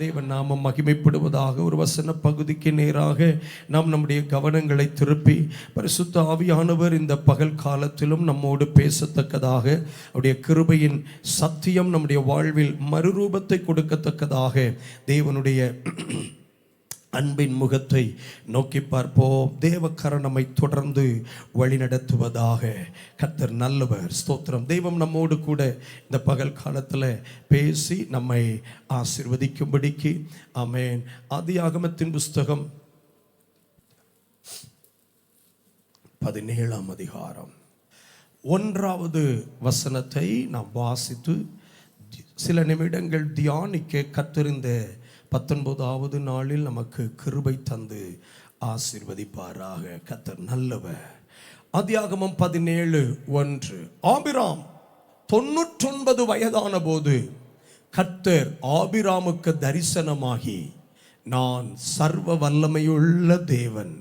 தேவன் நாமம் மகிமைப்படுவதாக. ஒரு வசன பகுதிக்கு நேராக நாம் நம்முடைய கவனங்களை திருப்பி பரிசுத்த ஆவியானவர் இந்த பகல் காலத்திலும் நம்மோடு பேசத்தக்கதாக, அவருடைய கிருபையின் சத்தியம் நம்முடைய வாழ்வில் மறுரூபத்தை கொடுக்கத்தக்கதாக தேவனுடைய அன்பின் முகத்தை நோக்கி பார்ப்போம். தேவக்கரம் நம்மை தொடர்ந்து வழிநடத்துவதாக. கர்த்தர் நல்லவர், ஸ்தோத்திரம். தெய்வம் நம்மோடு கூட இந்த பகல் காலத்தில் பேசி நம்மை ஆசீர்வதிக்கும்படிக்கு. ஆமென். ஆதியாகமத்தின் புஸ்தகம் 17ஆம் அதிகாரம் 1வது வசனத்தை நாம் வாசித்து சில நிமிடங்கள் தியானிக்க கர்த்தர் இந்த 19வது நாளில் நமக்கு கிருபை தந்து ஆசீர்வதிப்பாராக. கர்த்தர் நல்லவர். ஆதியாகமம் 17:1. ஆபிராம் 99 வயதான போது கர்த்தர் ஆபிராமுக்கு தரிசனமாகி, நான் சர்வ வல்லமையுள்ள தேவன்,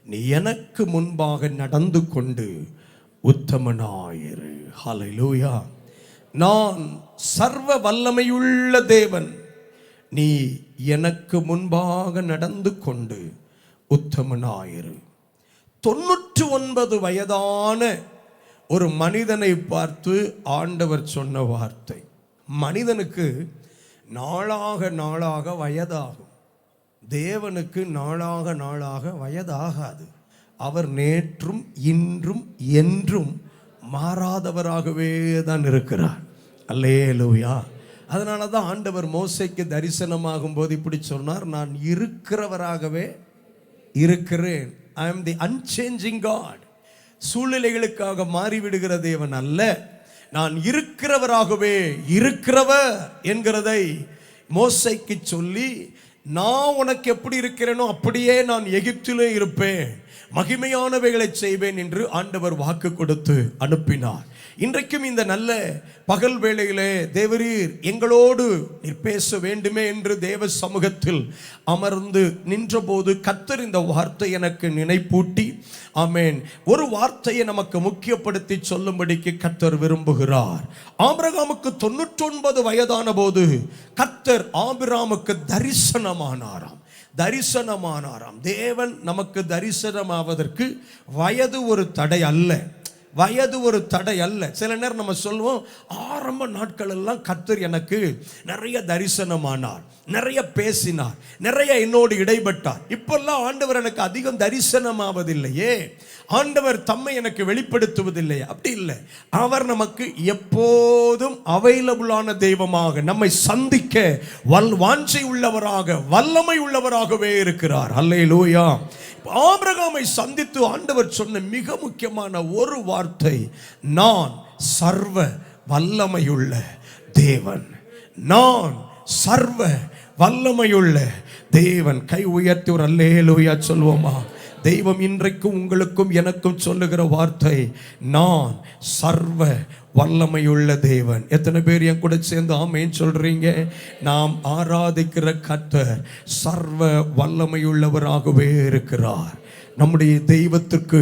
நீ எனக்கு முன்பாக நடந்து கொண்டு உத்தமனாயிரு. ஹல்லேலூயா. நான் சர்வ வல்லமையுள்ள தேவன், நீ எனக்கு முன்பாக நடந்து கொண்டு உத்தமனாயிரு. 99 வயதான ஒரு மனிதனை பார்த்து ஆண்டவர் சொன்ன வார்த்தை. மனிதனுக்கு நாளாக நாளாக வயதாகும், தேவனுக்கு நாளாக நாளாக வயதாகாது. அவர் நேற்றும் இன்றும் என்றும் மாறாதவராகவே தான் இருக்கிறார். அல்லேலூயா. அதனால தான் ஆண்டவர் மோசேக்கு தரிசனமாகும் போது இப்படி சொன்னார், நான் இருக்கிறவராகவே இருக்கிறேன். ஐ அம் தி அன்சேஞ்சிங் காட். சூழ்நிலைகளுக்காக மாறிவிடுகிற தேவன் அல்ல, நான் இருக்கிறவராகவே இருக்கிறவர் என்கிறதை மோசேக்கு சொல்லி, நான் உனக்கு எப்படி இருக்கிறேனோ அப்படியே நான் எகிப்திலே இருப்பேன், மகிமையானவைகளை செய்வேன் என்று ஆண்டவர் வாக்கு கொடுத்து அனுப்பினார். இன்றைக்கும் இந்த நல்ல பகல் வேளையிலே தேவரீர் எங்களோடு நீர் பேச வேண்டுமே என்று தேவ சமூகத்தில் அமர்ந்து நின்றபோது கர்த்தர் இந்த வார்த்தை எனக்கு நினைப்பூட்டி, ஆமென், ஒரு வார்த்தையை நமக்கு முக்கியப்படுத்தி சொல்லும்படிக்கு கர்த்தர் விரும்புகிறார். ஆபிரகாமுக்கு 99 வயதான போது கர்த்தர் ஆபிரகாமுக்கு தரிசனமானாராம். தேவன் நமக்கு தரிசனமாவதற்கு வயது ஒரு தடை அல்ல, வயது ஒரு தடை அல்ல. சில நேரம் நம்ம சொல்லுவோம், ஆரம்ப நாட்கள் எல்லாம் கர்த்தர் எனக்கு நிறைய தரிசனமானார், நிறைய பேசினார், நிறைய என்னோடு இடைப்பட்டார். இப்பெல்லாம் ஆண்டவர் எனக்கு அதிகம் தரிசனமாவதில்லையே, ஆண்டவர் தம்மை எனக்கு வெளிப்படுத்துவதில்லையே. அப்படி இல்லை. அவர் நமக்கு எப்போதும் அவைலபிளான தெய்வமாக, நம்மை சந்திக்க வாஞ்சை உள்ளவராக, வல்லமை உள்ளவராகவே இருக்கிறார். அல்லேலூயா. ஆபிரகாமை சந்தித்து ஆண்டவர் சொன்ன மிக முக்கியமான ஒரு வார்த்தை, நான் சர்வ வல்லமையுள்ள தேவன். நான் சர்வ வல்லமையுள்ள தேவன். கை உயர்த்தி ஒரு அல்லேலூயா சொல்வோமா? தெய்வம் இன்றைக்கும் உங்களுக்கும் எனக்கும் சொல்லுகிற வார்த்தை, நான் சர்வ வல்லமையுள்ள தேவன். எத்தனை பேர் என் கூட சேர்ந்து ஆமென் சொல்றீங்க? நாம் ஆராதிக்கிற கர்த்தர் சர்வ வல்லமையுள்ளவராகவே இருக்கிறார். நம்முடைய தெய்வத்திற்கு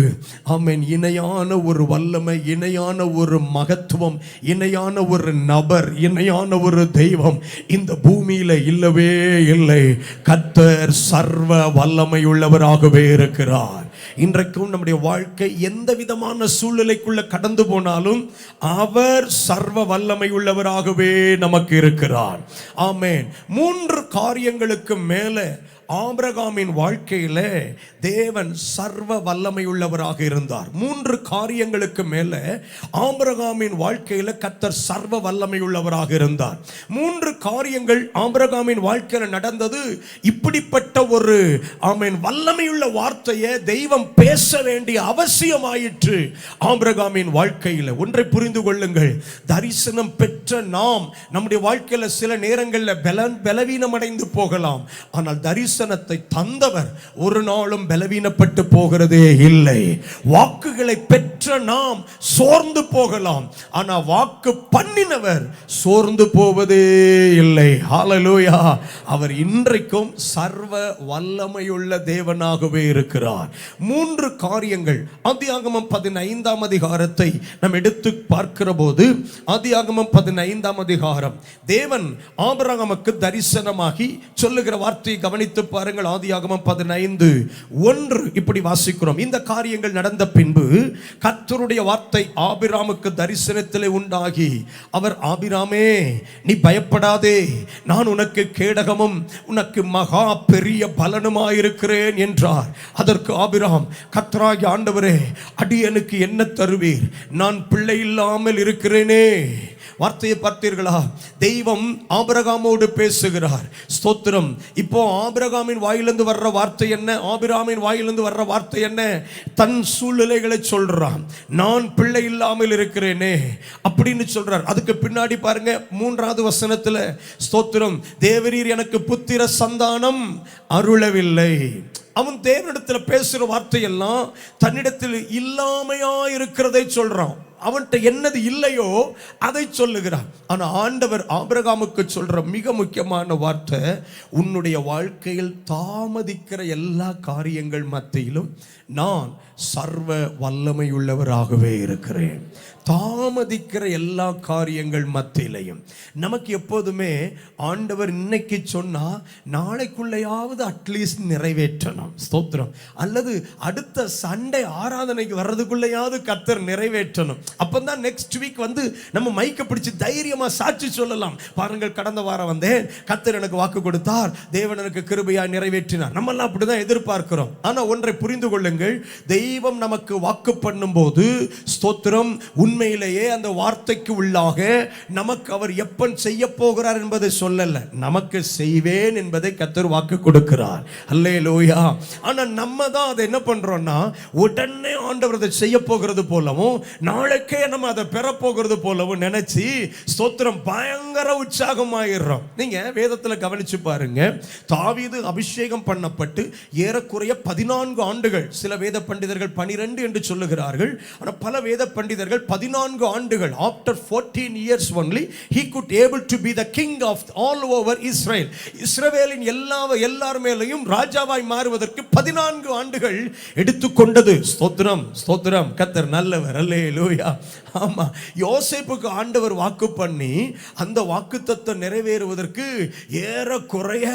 ஆமென் இணையான ஒரு வல்லமை, இணையான ஒரு மகத்துவம், இணையான ஒரு நபர், இணையான ஒரு தெய்வம் இந்த பூமியில இல்லவே இல்லை. கர்த்தர் சர்வ வல்லமையுள்ளவராகவே இருக்கிறார். இன்றைக்கும் நம்முடைய வாழ்க்கை எந்த விதமான சூழ்நிலைக்குள்ள கடந்து போனாலும் அவர் சர்வ வல்லமை உள்ளவராகவே நமக்கு இருக்கிறார். ஆமென். 3 காரியங்களுக்கு மேலே ஆபிரகாமின் வாழ்க்கையில தேவன் சர்வ வல்லமை உள்ளவராக இருந்தார். 3 காரியங்களுக்கு மேல ஆபிரகாமின் வாழ்க்கையில கர்த்தர் சர்வ வல்லமை உள்ளவராக இருந்தார். 3 காரியங்கள் ஆபிரகாமின் வாழ்க்கையில நடந்தது. இப்படிப்பட்ட ஒரு ஆமென் வல்லமையுள்ள வார்த்தையை தெய்வம் பேச வேண்டிய அவசியமாயிற்று ஆபிரகாமின் வாழ்க்கையில. ஒன்றை புரிந்து கொள்ளுங்கள், தரிசனம் பெற்ற நாம் நம்முடைய வாழ்க்கையில சில நேரங்களில் பலவீனம் அடைந்து போகலாம். ஆனால் தரிசனத்தை தந்தவர் ஒரு நாளும் பலவீனப்பட்டு போகிறதே இல்லை. வாக்குகளை பெற்ற நாம் சோர்ந்து போகலாம், ஆனா வாக்கு பண்ணினவர் சோர்ந்து போவதே இல்லை. ஹல்லேலூயா. அவர் இன்றைக்கும் சர்வ வல்லமையுள்ள தேவனாகவே இருக்கிறார். 3 காரியங்கள். ஆதியாகமம் 15ஆம் அதிகாரத்தை நாம் எடுத்து பார்க்கிற போது, ஆதியாகமம் 15ஆம் அதிகாரம் தேவன் ஆபிரகாமுக்கு தரிசனமாகி சொல்லுகிற வார்த்தையை கவனித்து பாருங்கள். ஆதியாகமம் 15:1 இப்படி வாசிக்கிறோம். இந்த காரியங்கள் நடந்த பின்பு கர்த்தருடைய வார்த்தை ஆபிராமுக்கு தரிசனத்திலே உண்டாகி, அவர், ஆபிராமே, நீ பயப்படாதே, நான் உனக்கு கேடகமும் உனக்கு மகா பெரிய பலனுமாயிருக்கிறேன் என்றார். அதற்கு ஆபிராம், கர்த்தராகிய ஆண்டவரே, அடியனுக்கு என்ன தருவீர்? நான் பிள்ளை இல்லாமல் இருக்கிறேனே. வார்த்தையை பார்த்தீர்களா? தெய்வம் ஆபிரகாமோடு பேசுகிறார். ஸ்தோத்திரம். இப்போ ஆபிரகாமின் வாயிலிருந்து வர்ற வார்த்தை என்ன? ஆபிரகாமின் வாயிலிருந்து வர்ற வார்த்தை என்ன? தன் சூழ்நிலைகளை சொல்றான். நான் பிள்ளை இல்லாமல் இருக்கிறேனே அப்படின்னு சொல்றார். அதுக்கு பின்னாடி பாருங்க, 3வது வசனத்துல, ஸ்தோத்திரம், தேவரீர் எனக்கு புத்திர சந்தானம் அருளவில்லை. அவன் தேவனிடத்தில் பேசுற வார்த்தையெல்லாம் தன்னிடத்தில் இல்லாமையா இருக்கிறதை சொல்றான். அவன்கிட்ட என்னது இல்லையோ அதை சொல்லுகிறான். ஆனா ஆண்டவர் ஆபிரகாமுக்கு சொல்ற மிக முக்கியமான வார்த்தை, உன்னுடைய வாழ்க்கையில் தாமதிக்கிற எல்லா காரியங்கள் மத்தியிலும் நான் சர்வ வல்லமையுள்ளவராகவே இருக்கிறேன். தாமதிக்கிற எல்லா காரியங்கள் மத்தியிலையும் நமக்கு எப்போதுமே ஆண்டவர் இன்னைக்கு சொன்னா நாளைக்குள்ளையாவது அட்லீஸ்ட் நிறைவேற்றணும். ஸ்தோத்திரம். அல்லது அடுத்த சண்டே ஆராதனைக்கு வர்றதுக்குள்ளையாவது கர்த்தர் நிறைவேற்றணும். அப்பதான் நெக்ஸ்ட் வீக் வந்து நம்ம மைக்க பிடிச்சு தைரியமா சாட்சி சொல்லலாம். பாருங்கள், கடந்த வாரம் வந்தேன், கர்த்தர் எனக்கு வாக்கு கொடுத்தார், தேவன் எனக்கு கிருபையா நிறைவேற்றினார். நம்ம எல்லாம் அப்படிதான் எதிர்பார்க்கிறோம். ஆனா ஒன்றை புரிந்து கொள்ளுங்கள், தெய்வம் நமக்கு வாக்கு பண்ணும் போது, ஸ்தோத்திரம், உண்மையிலேயே அந்த வார்த்தைக்கு உள்ளாக நமக்கு அவர் எப்ப செய்ய போகிறார் என்பதை சொல்லல, நமக்கு செய்வேன் என்பதை கர்த்தர் வாக்கு கொடுக்கிறார். அல்லேலூயா. ஆனா நம்ம தான் அதை என்ன பண்றோம்னா, உடனே ஆண்டவர் அதை செய்ய போகிறது போலவும், நாளைக்கே நம்ம அதை பெற போகிறது போலவும் நினைச்சு, ஸ்தோத்திரம், பயங்கர உற்சாகமாயிடுறோம். நீங்க வேதத்துல கவனிச்சு பாருங்க, தாவீது அபிஷேகம் பண்ணப்பட்டு ஏறக்குறைய 14 ஆண்டுகள், சில வேத பண்டிதர்கள் 12 என்று சொல்லுகிறார்கள், ஆனா பல வேத பண்டிதர்கள் 14 ஆண்டுகள், after 14 years only he could able to be the king of all over Israel. இஸ்ரவேலின் எல்லார் மேலையும் ராஜாவாய் மாறுவதற்கு 14 ஆண்டுகள் எடுத்துக்கொண்டது. ஸ்தோத்திரம், ஸ்தோத்திரம், கர்த்தர் நல்லவர். அல்லேலூயா. ஆமா, யோசேப்புக்கு ஆண்டவர் வாக்கு பண்ணி அந்த வாக்குத்தத்தம் நிறைவேறுவதற்கு ஏறக்குறைய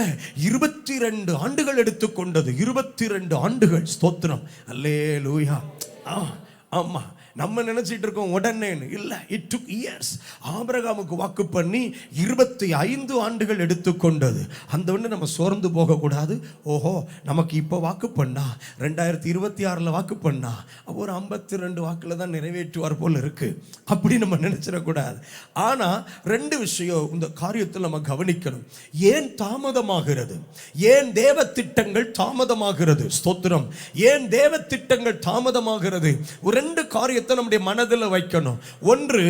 22 ஆண்டுகள் எடுத்துக்கொண்டது. 22 ஆண்டுகள். ஸ்தோத்திரம். அல்லேலூயா. ஆமா, நம்ம நினைச்சிட்டு இருக்கோம் உடனே இல்ல, இட் டுக் இயர்ஸ். ஆபிரகாமுக்கு வாக்கு பண்ணி 25 ஆண்டுகள் எடுத்துக்கொண்டது. அந்த ஒன்று நம்ம சோர்ந்து போக கூடாது. ஓஹோ, நமக்கு இப்போ வாக்கு பண்ணா 2026 வாக்கு பண்ணா ஒரு 52 வாக்குல தான் நிறைவேற்றுவார் போல இருக்கு, அப்படி நம்ம நினைச்சிடக்கூடாது. ஆனா 2 விஷயம் இந்த காரியத்தில் நம்ம கவனிக்கணும். ஏன் தாமதமாகிறது? ஏன் தேவ திட்டங்கள் தாமதமாகிறது? ஸ்தோத்திரம். ஏன் தேவ திட்டங்கள் தாமதமாகிறது? 2 காரியத்தை நம்முடைய மனதில் வைக்கணும். ஒன்று,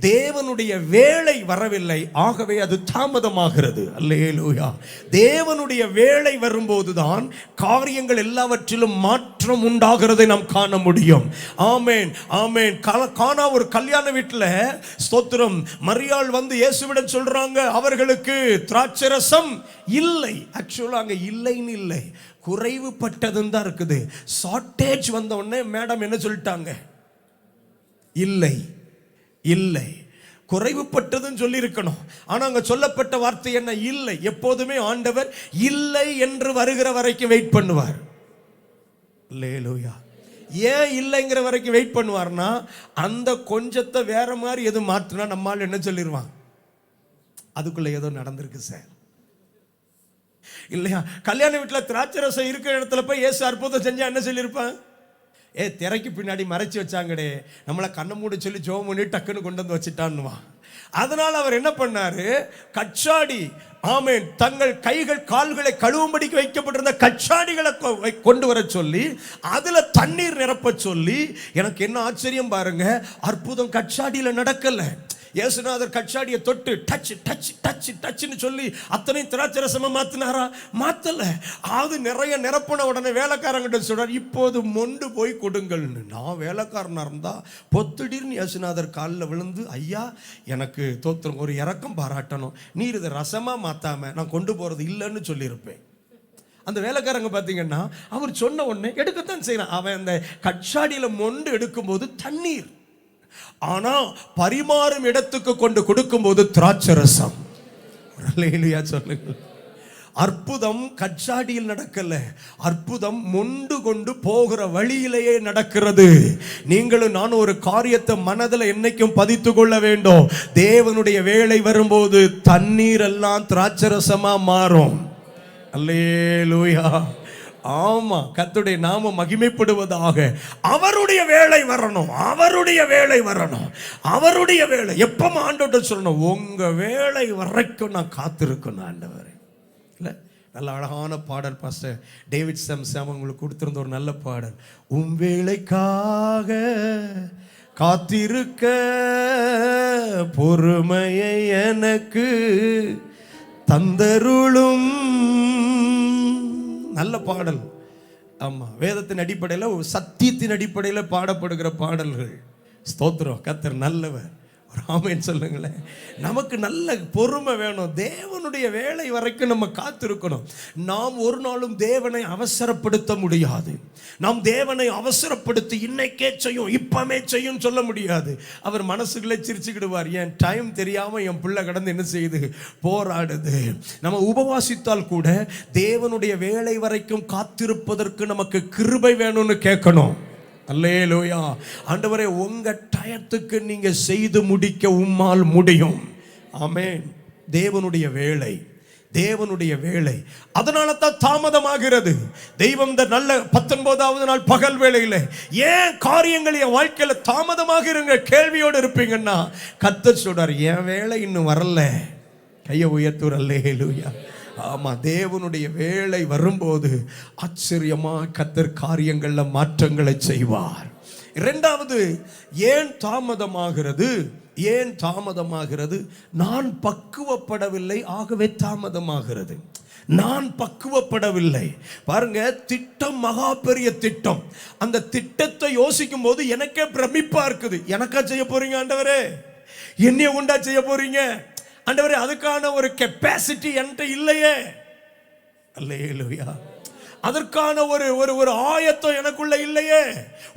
தேவனுடைய வேளை வரவில்லை, ஆகவே அது தாமதமாகிறது. அல்லேலூயா. தேவனுடைய வேளை வரும்போதுதான் காரியங்கள் எல்லாவற்றிலும் மாற்றம் உண்டாகிறதை நாம் காண முடியும். ஆமென், ஆமென். கானா ஒரு கல்யாண வீட்டில், ஸ்தோத்திரம், மரியாள் வந்து இயேசுவிடம் சொல்றாங்க, அவர்களுக்கு திராட்சரசம் இல்லை. ஆக்சுவலா அங்க இல்லைன்னு இல்லை, குறைவுபட்டதுன்னு தான் இருக்குது. ஷார்டேஜ் வந்த உடனே மேடம் என்ன சொல்லிட்டாங்க? இல்லை, இல்லை. குறைவுபட்டதுன்னு சொல்லி இருக்கணும். ஆனா அங்க சொல்லப்பட்ட வார்த்தை என்ன? இல்லை. எப்போதுமே ஆண்டவர் இல்லை என்று வருகிற வரைக்கும் வெயிட் பண்ணுவார். அல்லேலூயா. ஏன் இல்லைங்கிற வரைக்கும் வெயிட் பண்ணுவார்னா, அந்த கொஞ்சத்தை வேற மாதிரி எது மாற்றினா நம்மால் என்ன சொல்லிடுவான்? அதுக்குள்ள ஏதோ நடந்திருக்கு சார், இல்லையா? கல்யாண வீட்டில் திராட்சரசம் இருக்கிற இடத்துல போய் இயேசு அற்புதம் செஞ்சா என்ன சொல்லியிருப்பான்? திரைக்கு பின்னாடி மறைச்சு வச்சாங்கடே, நம்மளை கண்ணை மூட சொல்லி ஜெபம் பண்ணி டக்குன்னு கொண்டு வந்து வச்சுட்டான்னுவான். அதனால் அவர் என்ன பண்ணாரு? கச்சாடி, ஆமென், தங்கள் கைகள் கால்களை கழுவும்படிக்கு வைக்கப்பட்டிருந்த கச்சாடிகளை கொண்டு வர சொல்லி அதுல தண்ணீர் நிரப்ப சொல்லி. எனக்கு என்ன ஆச்சரியம் பாருங்க, அற்புதம் கச்சாடியில நடக்கல. இயேசுநாதர் கச்சாடியை தொட்டு டச் டச் டச் டச்னு சொல்லி அத்தனை திராட்சரசமா மாத்தினாரா? மாத்தல. அது நிறைய நிரப்பின உடனே வேலைக்காரங்கிட்ட சொல்றார், இப்போது மொண்டு போய் கொடுங்கள்னு. நான் வேலைக்காரனா இருந்தா பொத்துடின்னு இயேசுநாதர் காலில் விழுந்து, ஐயா, எனக்கு தோத்திரம், ஒரு இரக்கம் பாராட்டணும், நீர் இதை ரசமா மாத்தாம நான் கொண்டு போறது இல்லைன்னு சொல்லியிருப்பேன். அந்த வேலைக்காரங்க பார்த்தீங்கன்னா அவர் சொன்ன உடனே எடுக்கத்தான் செய்யறான். அவன் அந்த கச்சாடியில மொண்டு எடுக்கும்போது தண்ணீர், ஆனா பரிமாறும் இடத்துக்கு கொண்டு கொடுக்கும்போது திராட்சரசம். சொல்லுங்க. அற்புதம் கச்சாடியில் நடக்கல, அற்புதம் மொண்டு கொண்டு போகிற வழியிலேயே நடக்கிறது. நீங்களும் நானும் ஒரு காரியத்தை மனதில் என்னைக்கும் பதித்து கொள்ள வேண்டும். தேவனுடைய வேலை வரும்போது தண்ணீர் எல்லாம் திராட்சரசமா மாறும். அல்லேலூயா. ஆமா, கர்த்தருடைய நாமம் மகிமைப்படுவதாக. அவருடைய வேலை வரணும், அவருடைய வேலை வரணும், அவருடைய வேலை. எப்ப ஆண்டவர்கிட்ட சொல்லணும், உங்க வேலை வரைக்கும் நான் காத்திருக்கணும் ஆண்டவரே. இல்லை, நல்ல அழகான பாடல் பாஸ்டர் டேவிட் சாம் உங்களுக்கு கொடுத்திருந்த ஒரு நல்ல பாடல். உம் வேலைக்காக காத்திருக்க பொறுமையை எனக்கு தந்தருளும். நல்ல பாடல். ஆமா, வேதத்தின் அடிப்படையில், சத்தியத்தின் அடிப்படையில் பாடப்படுகிற பாடல்கள். ஸ்தோத்திரம். கர்த்தர் நல்லவர். ஆமென் சொல்லுங்களேன். நமக்கு நல்ல பொறுமை வேணும். தேவனுடைய வேலை வரைக்கும் நம்ம காத்திருக்கணும். நாம் ஒரு நாளும் தேவனை அவசரப்படுத்த முடியாது. நாம் தேவனை அவசரப்படுத்தி இன்னைக்கே செய்யும், இப்பமே செய்யும் சொல்ல முடியாது. அவர் மனசுக்குள்ளே சிரிச்சுக்கிடுவார். என் டைம் தெரியாம என் பிள்ளை கடந்து என்ன செய்யுது, போராடுது. நம்ம உபவாசித்தால் கூட தேவனுடைய வேலை வரைக்கும் காத்திருப்பதற்கு நமக்கு கிருபை வேணும்னு கேட்கணும். அல்லேலூயா. ஆண்டவரே, உங்க டயத்துக்கு நீங்க செய்து முடிக்க உம்மால் முடியும். ஆமென். தேவனுடைய வேலை, தேவனுடைய வேலை. அதனால தான் தாமதமாகிறது. தெய்வம் இந்த நல்ல 19வது நாள் பகல் வேளையில் ஏன் காரியங்கள் என் வாழ்க்கையில தாமதமாகிறங்க கேள்வியோடு இருப்பீங்கன்னா, கர்த்தர் சொல்றார், என் வேலை இன்னும் வரல. கையை உயர்த்துற. அல்லேலூயா. ஆமா, தேவனுடைய வேலை வரும்போது ஆச்சரியமா கர்த்தர் காரியங்கள்ல மாற்றங்களை செய்வார். இரண்டாவது, ஏன் தாமதமாகிறது? ஏன் தாமதமாகிறது? நான் பக்குவப்படவில்லை, ஆகவே தாமதமாகிறது. நான் பக்குவப்படவில்லை. பாருங்க, திட்டம் மகா பெரிய திட்டம். அந்த திட்டத்தை யோசிக்கும் போது எனக்கே பிரமிப்பா இருக்குது. எனக்கா செய்ய போறீங்க ஆண்டவரே? என்னைய உண்டா செய்ய போறீங்க ஆண்டவரே? அதுக்கான ஒரு கெப்பாசிட்டி என்கிட்ட இல்லையே. அல்லேலூயா. அதற்கான ஒரு ஆயத்தம் எனக்குள்ள இல்லையே.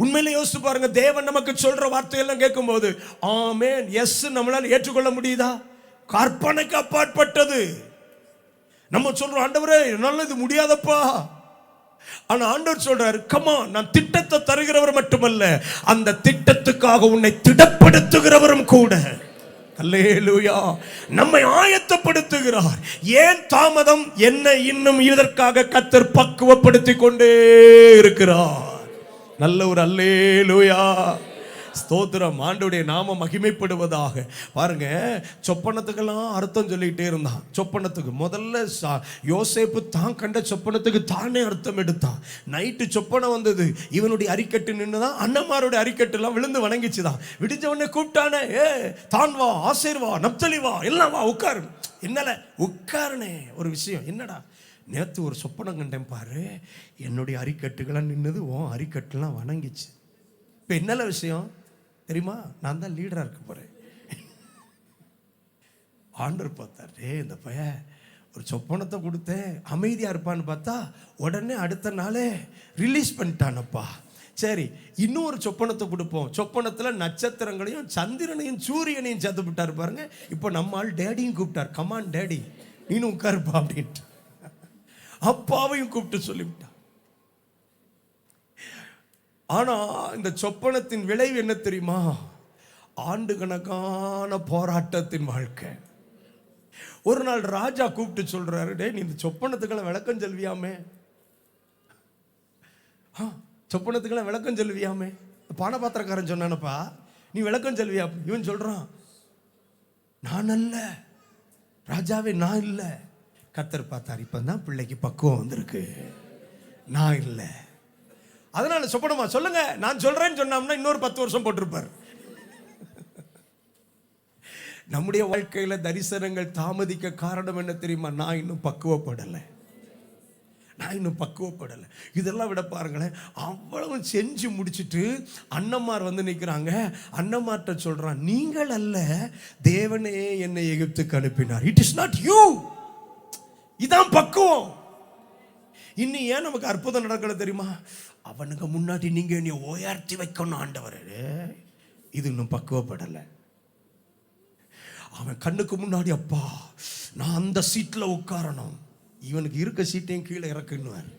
உண்மையிலே யோசிச்சு பாருங்க, தேவன் நமக்கு சொல்ற வார்த்தையெல்லாம் கேட்கும்போது ஆமென், எஸ் நம்மளால ஏற்றுக்கொள்ள முடியுதா? கற்பனைக்கு அப்பாற்பட்டது. நம்ம சொல்றோம், ஆண்டவரே என்னால இது முடியாதப்பா. ஆனா ஆண்டவர் சொல்றாரு, கமா, நான் திட்டத்தை தருகிறவர் மட்டுமல்ல, அந்த திட்டத்துக்காக உன்னை திடப்படுத்துகிறவரும் கூட. அல்லேலூயா. நம்மை ஆயத்தப்படுத்துகிறார். ஏன் தாமதம்? என்ன இன்னும் இதற்காக கர்த்தர் பக்குவப்படுத்திக் கொண்டே இருக்கிறார். நல்ல ஒரு அல்லேலூயா. ஸ்தோத்திரம். ஆண்டவருடைய நாமம் மகிமைப்படுவதாக. பாருங்க, சொப்பனத்துக்கெல்லாம் அர்த்தம் சொல்லிட்டே இருந்தான். சொப்பனத்துக்கு முதல்ல யோசேப்பு தான் கண்ட சொப்பனத்துக்கு தானே அர்த்தம் எடுத்தான். நைட்டு சொப்பனம் வந்தது, இவனுடைய அரிக்கட்டு நின்றுதான், அண்ணமாருடைய அரிக்கட்டு எல்லாம் விழுந்து வணங்கிச்சுதான். விடிஞ்ச உடனே கூப்பிட்டானே, தான் வா, ஆசேர் வா, நப்தலி வா, எல்லாம் வா, உட்காரு. என்னல உட்காருனே. ஒரு விஷயம், என்னடா, நேற்று ஒரு சொப்பனம் கண்டேன் பாரு, என்னுடைய அரிக்கட்டுகள்லாம் நின்றுது, உன் அரிக்கட்டுலாம் வணங்கிச்சு. இப்போ என்னல விஷயம் தெரியுமா? நான் தான் லீடராக இருக்க போகிறேன். ஆண்டவர் பார்த்தாரு, இந்த பையன் ஒரு சொப்பனத்தை கொடுத்தேன், அமைதியாக இருப்பான்னு பார்த்தா உடனே அடுத்த நாளே ரிலீஸ் பண்ணிட்டானப்பா. சரி, இன்னொரு சொப்பனத்தை கொடுப்போம். சொப்பனத்தில் நட்சத்திரங்களையும் சந்திரனையும் சூரியனையும் சேர்த்து விட்டார் பாருங்க. இப்போ நம்ம ஆள் டேடியும் கூப்பிட்டார், கமான் டேடி நீனும் உட்காருப்பா அப்படின்ட்டு. அப்பாவையும் கூப்பிட்டு சொல்லிவிட்டார். ஆனா இந்த சொப்பனத்தின் விளைவு என்ன தெரியுமா? ஆண்டு கணக்கான போராட்டத்தின் வாழ்க்கை. ஒரு நாள் ராஜா கூப்பிட்டு சொல்றாரு, டே நீ இந்த சொப்பனத்துக்கெல்லாம் விளக்கம் சொல்வியாமே, சொப்பனத்துக்கெல்லாம் விளக்கம் சொல்வியாமே. பானபாத்திரக்காரன் சொன்னானப்பா, நீ விளக்கம் சொல்வியா? இவன் சொல்றான், நான் அல்ல ராஜாவே, நான் இல்லை. கர்த்தர் பார்த்தார், இப்பதான் பிள்ளைக்கு பக்குவம் வந்திருக்கு, நான் இல்லை. அதனால சொப்பனமா சொல்லுங்க, நான் சொல்றேன்னு சொன்னோம்னா இன்னொரு 10 வருஷம் போட்டிருப்பார். நம்முடைய வாழ்க்கையில தரிசனங்கள் தாமதிக்க காரணம் என்ன தெரியுமா? நான் இன்னும் பக்குவப்படலை, நான் இன்னும் பக்குவப்படலை. இதெல்லாம் விட பாருங்களேன், அவ்வளவு செஞ்சு முடிச்சுட்டு அண்ணமார் வந்து நிற்கிறாங்க. அண்ணமார்ட்ட சொல்றான், நீங்கள் அல்ல, தேவனே என்னை எகிப்துக்கு அனுப்பினார். It is not you. இதான் பக்குவம். இன்னும் ஏன் நமக்கு அற்புதம் நடக்கல தெரியுமா? அவனுக்கு முன்னாடி நீங்க என்னை உயர்த்தி வைக்கணும் ஆண்டவரே. இது இன்னும் பக்குவப்படலை. அவன் கண்ணுக்கு முன்னாடி அப்பா நான் அந்த சீட்டில் உட்காரணும், இவனுக்கு இருக்க சீட்டையும் கீழே இறக்குன்னுவார்.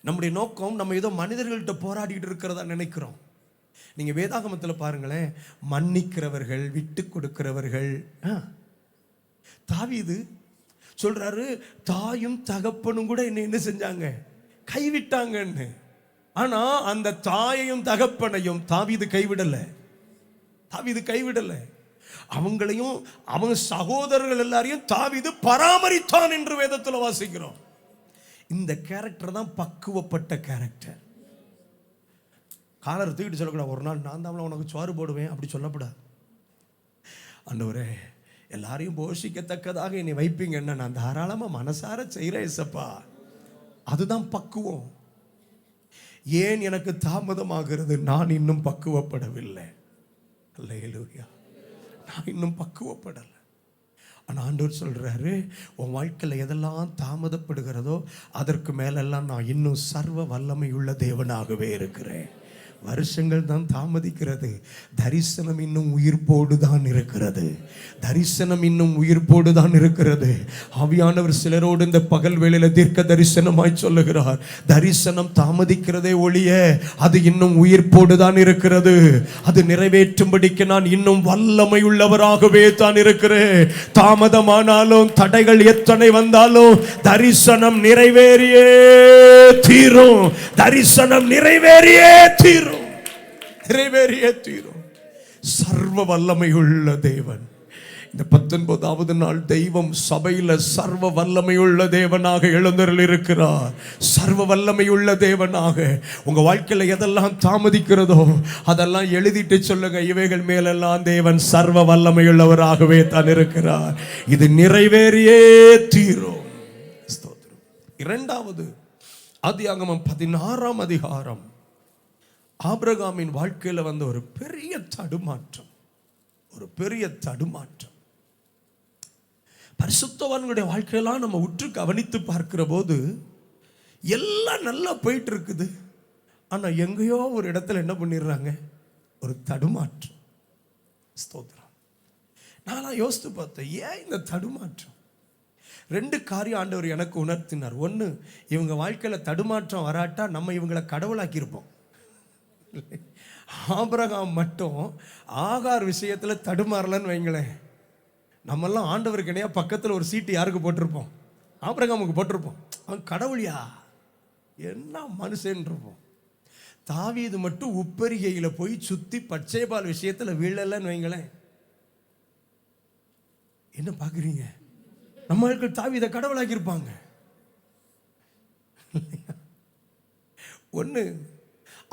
நம்முடைய நோக்கம் நம்ம ஏதோ மனிதர்கள்ட்ட போராடிட்டு இருக்கிறதா நினைக்கிறோம். நீங்க வேதாகமத்தில் பாருங்களேன், மன்னிக்கிறவர்கள், விட்டு கொடுக்கிறவர்கள். தாவீது சொல்றாரு, தாயும் தகப்பனும் கூட என்ன செஞ்சாங்க? கைவிட்டாங்கன்னு. ஆனா அந்த தாயையும் தகப்பனையும் தாவீது கைவிடல. தாவீது கைவிடல. அவங்களையும் அவங்க சகோதரர்கள் எல்லாரையும் தாவீது பராமரித்தான் என்று வேதத்தில் வாசிக்கிறோம். இந்த கேரக்டர் தான் பக்குவப்பட்ட கேரக்டர். காலர் தூக்கிட்டு சொல்லக்கூடாது, ஒரு நாள் நான் தான் உனக்கு சோறு போடுவேன் அப்படி சொல்லக்கூடாது. ஆண்டவரே எல்லாரையும் போஷிக்கத்தக்கதாக என்னை வைப்பீங்கன்னா நான் தாராளமாக மனசார செய்கிறேன் ஏசப்பா. அதுதான் பக்குவம். ஏன் எனக்கு தாமதமாகிறது? நான் இன்னும் பக்குவப்படவில்லை. அல்லேலூயா, நான் இன்னும் பக்குவப்படலை. ஆனால் ஆண்டவர் சொல்றாரு, உன் வாழ்க்கையில் எதெல்லாம் தாமதப்படுகிறதோ அதற்கு மேலெல்லாம் நான் இன்னும் சர்வ வல்லமை உள்ள தேவனாகவே இருக்கிறேன். வருஷங்கள் தான் தாமதிக்கிறது, தரிசனம் இன்னும் உயிர்ப்போடு தான் இருக்கிறது. தரிசனம் இன்னும் உயிர்ப்போடு தான் இருக்கிறது. ஆவியானவர் சிலரோடு இந்த பகல் வேளையில தீர்க்க தரிசனமாய் சொல்லுகிறார், தரிசனம் தாமதிக்கிறதே ஒழிய அது இன்னும் உயிர்ப்போடு தான் இருக்கிறது. அது நிறைவேற்றும்படிக்கு நான் இன்னும் வல்லமை உள்ளவராகவே தான் இருக்கிறேன். தாமதமானாலும் தடைகள் எத்தனை வந்தாலும் தரிசனம் நிறைவேறியே தீரும். தரிசனம் நிறைவேறியே தீரும். நிறைவேறியே தீரும். சர்வ வல்லமை உள்ள தேவன். இந்த 19வது நாள் தெய்வம் சபையில சர்வ வல்லமை உள்ள தேவனாக எழுந்தருள் இருக்கிறார். சர்வ வல்லமை உள்ள தேவனாக உங்க வாழ்க்கையில எதெல்லாம் தாமதிக்கிறதோ அதெல்லாம் எழுதிட்டு சொல்லுங்க, இவைகள் மேலெல்லாம் தேவன் சர்வ வல்லமை உள்ளவராகவே தான் இருக்கிறார். இது நிறைவேறியே தீரும். ஸ்தோத்திரம். 2வது ஆதியாகமம் 16ஆம் அதிகாரம். ஆபிரகாமின் வாழ்க்கையில் வந்த ஒரு பெரிய தடுமாற்றம். ஒரு பெரிய தடுமாற்றம். பரிசுத்தவான்களுடைய வாழ்க்கையெல்லாம் நம்ம உற்று கவனித்து பார்க்கிற போது எல்லாம் நல்லா போயிட்டு இருக்குது. ஆனா எங்கேயோ ஒரு இடத்துல என்ன பண்ணிடுறாங்க? ஒரு தடுமாற்றம். ஸ்தோத்திரம். நான் யோசித்து பார்த்தேன், ஏன் இந்த தடுமாற்றம்? 2 காரியம் ஆண்டவர் எனக்கு உணர்த்தினார். 1, இவங்க வாழ்க்கையில் தடுமாற்றம் வராட்டா நம்ம இவங்களை கடவுளாக்கி இருப்போம். ஆபிரகாம் மட்டும் ஆகார் விஷயத்தில் தடுமாறலன்னு வைங்களேன், நம்மெல்லாம் ஆண்டவருக்கு இணையா பக்கத்தில் ஒரு சீட்டு யாருக்கு போட்டிருப்போம்? ஆபிரகாமுக்கு போட்டிருப்போம். அவன் கடவுளியா, என்ன மனுஷன் இருப்போம். தாவீது மட்டும் உப்பரிகையில் போய் சுற்றி பச்சைபால் விஷயத்தில் வீழலன்னு வைங்களேன். என்ன பார்க்குறீங்க? நம்மளுக்கு தாவீதை கடவுளாக்கி இருப்பாங்க. 1,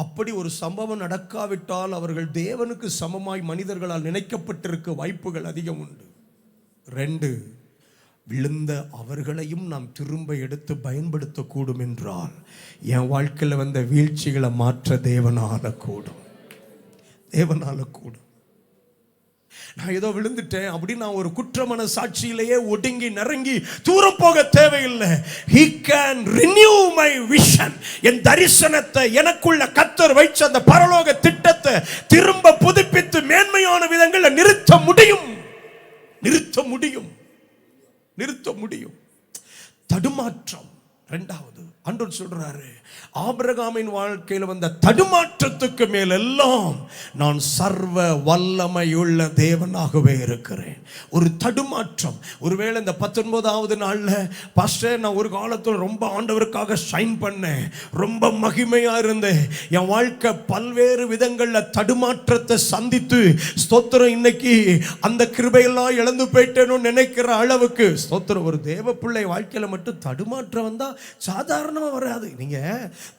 அப்படி ஒரு சம்பவம் நடக்காவிட்டால் அவர்கள் தேவனுக்கு சமமாய் மனிதர்களால் நினைக்கப்பட்டிருக்க வாய்ப்புகள் அதிகம் உண்டு. 2, விழுந்த அவர்களையும் நாம் திரும்ப எடுத்து பயன்படுத்தக்கூடும் என்றால் என் வாழ்க்கையில் வந்த வீழ்ச்சிகளை மாற்ற தேவனால கூடும். தேவனால கூடும். நான் ஏதோ விழுந்துட்டேன் அப்படின்னு நான் ஒரு குற்றமான சாட்சியிலேயே ஒடுங்கி நெருங்கி தூரம் போக தேவையில்லை. He can renew my vision. என் தரிசனத்தை எனக்குள்ள கர்த்தர் வைச்ச அந்த பரலோக திட்டத்தை திரும்ப புதுப்பித்து மேன்மையான விதங்களில் நிறுத்த முடியும். நிறுத்த முடியும். நிறுத்த முடியும். தடுமாற்றம். 2வது ஆண்டவர் சொல்றாரு, ஆபிரகாமின் வாழ்க்கையில் வந்த தடுமாற்றத்துக்கு மேலெல்லாம் நான் சர்வ வல்லமையுள்ள தேவனாகவே இருக்கிறேன். ஒரு தடுமாற்றம். ஒருவேளை இந்த 19வது நாளில் பாஸ்டர் நான் ஒரு காலத்தில் ரொம்ப ஆண்டவருக்காக ஷைன் பண்ணேன், ரொம்ப மகிமையா இருந்தேன், என் வாழ்க்கை பல்வேறு விதங்களில் தடுமாற்றத்தை சந்தித்து ஸ்தோத்திரம் இன்னைக்கு அந்த கிருபையெல்லாம் இழந்து போயிட்டேன்னு நினைக்கிற அளவுக்கு ஸ்தோத்திரம். ஒரு தேவ பிள்ளை வாழ்க்கையில் மட்டும் தடுமாற்றம் வந்தா சாதாரணமாக வராது. நீங்க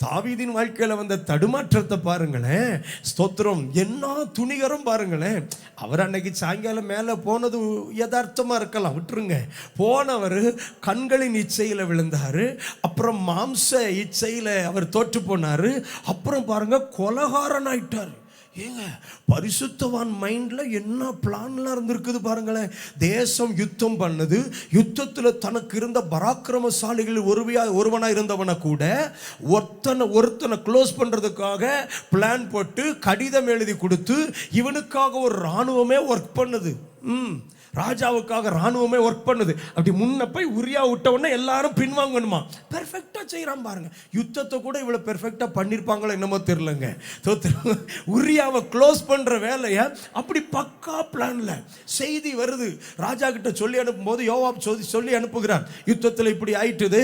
தாவீதின் வாழ்க்கையில் வந்த தடுமாற்றத்தை பாருங்களேன். ஸ்தோத்திரம். என்ன துணிகரம் பாருங்களேன். அவர் அன்னைக்கு சாயங்காலம் மேலே போனது யதார்த்தமா இருக்கலாம், விட்டுருங்க. போனவர் கண்களின் இச்சையில் விழுந்தாரு, அப்புறம் மாம்ச இச்சையில் அவர் தோற்று போனாரு, அப்புறம் பாருங்க கொலகாரன் ஆயிட்டார். ஏங்க பரிசுத்தவான் மைண்ட்ல என்ன பிளான்லாம் இருந்திருக்குது பாருங்களேன். தேசம் யுத்தம் பண்ணது, யுத்தத்தில் தனக்கு இருந்த பராக்கிரமசாலிகள் ஒருவனா இருந்தவனை கூட ஒருத்தனை க்ளோஸ் பண்றதுக்காக பிளான் போட்டு கடிதம் எழுதி கொடுத்து இவனுக்காக ஒரு இராணுவமே ஒர்க் பண்ணுது. ராஜாவுக்காக இராணுவமே ஒர்க் பண்ணுது. அப்படி முன்ன போய் உரியா விட்ட உடனே எல்லாரும் பின்வாங்கணுமா. பெர்ஃபெக்டா செய்யறான் பாருங்க. யுத்தத்தை கூட இவ்வளவு பெர்ஃபெக்டா பண்ணிருப்பாங்களோ என்னமோ தெரியலங்க. உரியாவை க்ளோஸ் பண்ற வேலையை அப்படி பக்கா பிளான்ல செய்தி வருது. ராஜா கிட்ட சொல்லி அனுப்பும் போது யோவாப் சொல்லி அனுப்புகிறார், யுத்தத்தில் இப்படி ஆயிட்டுது,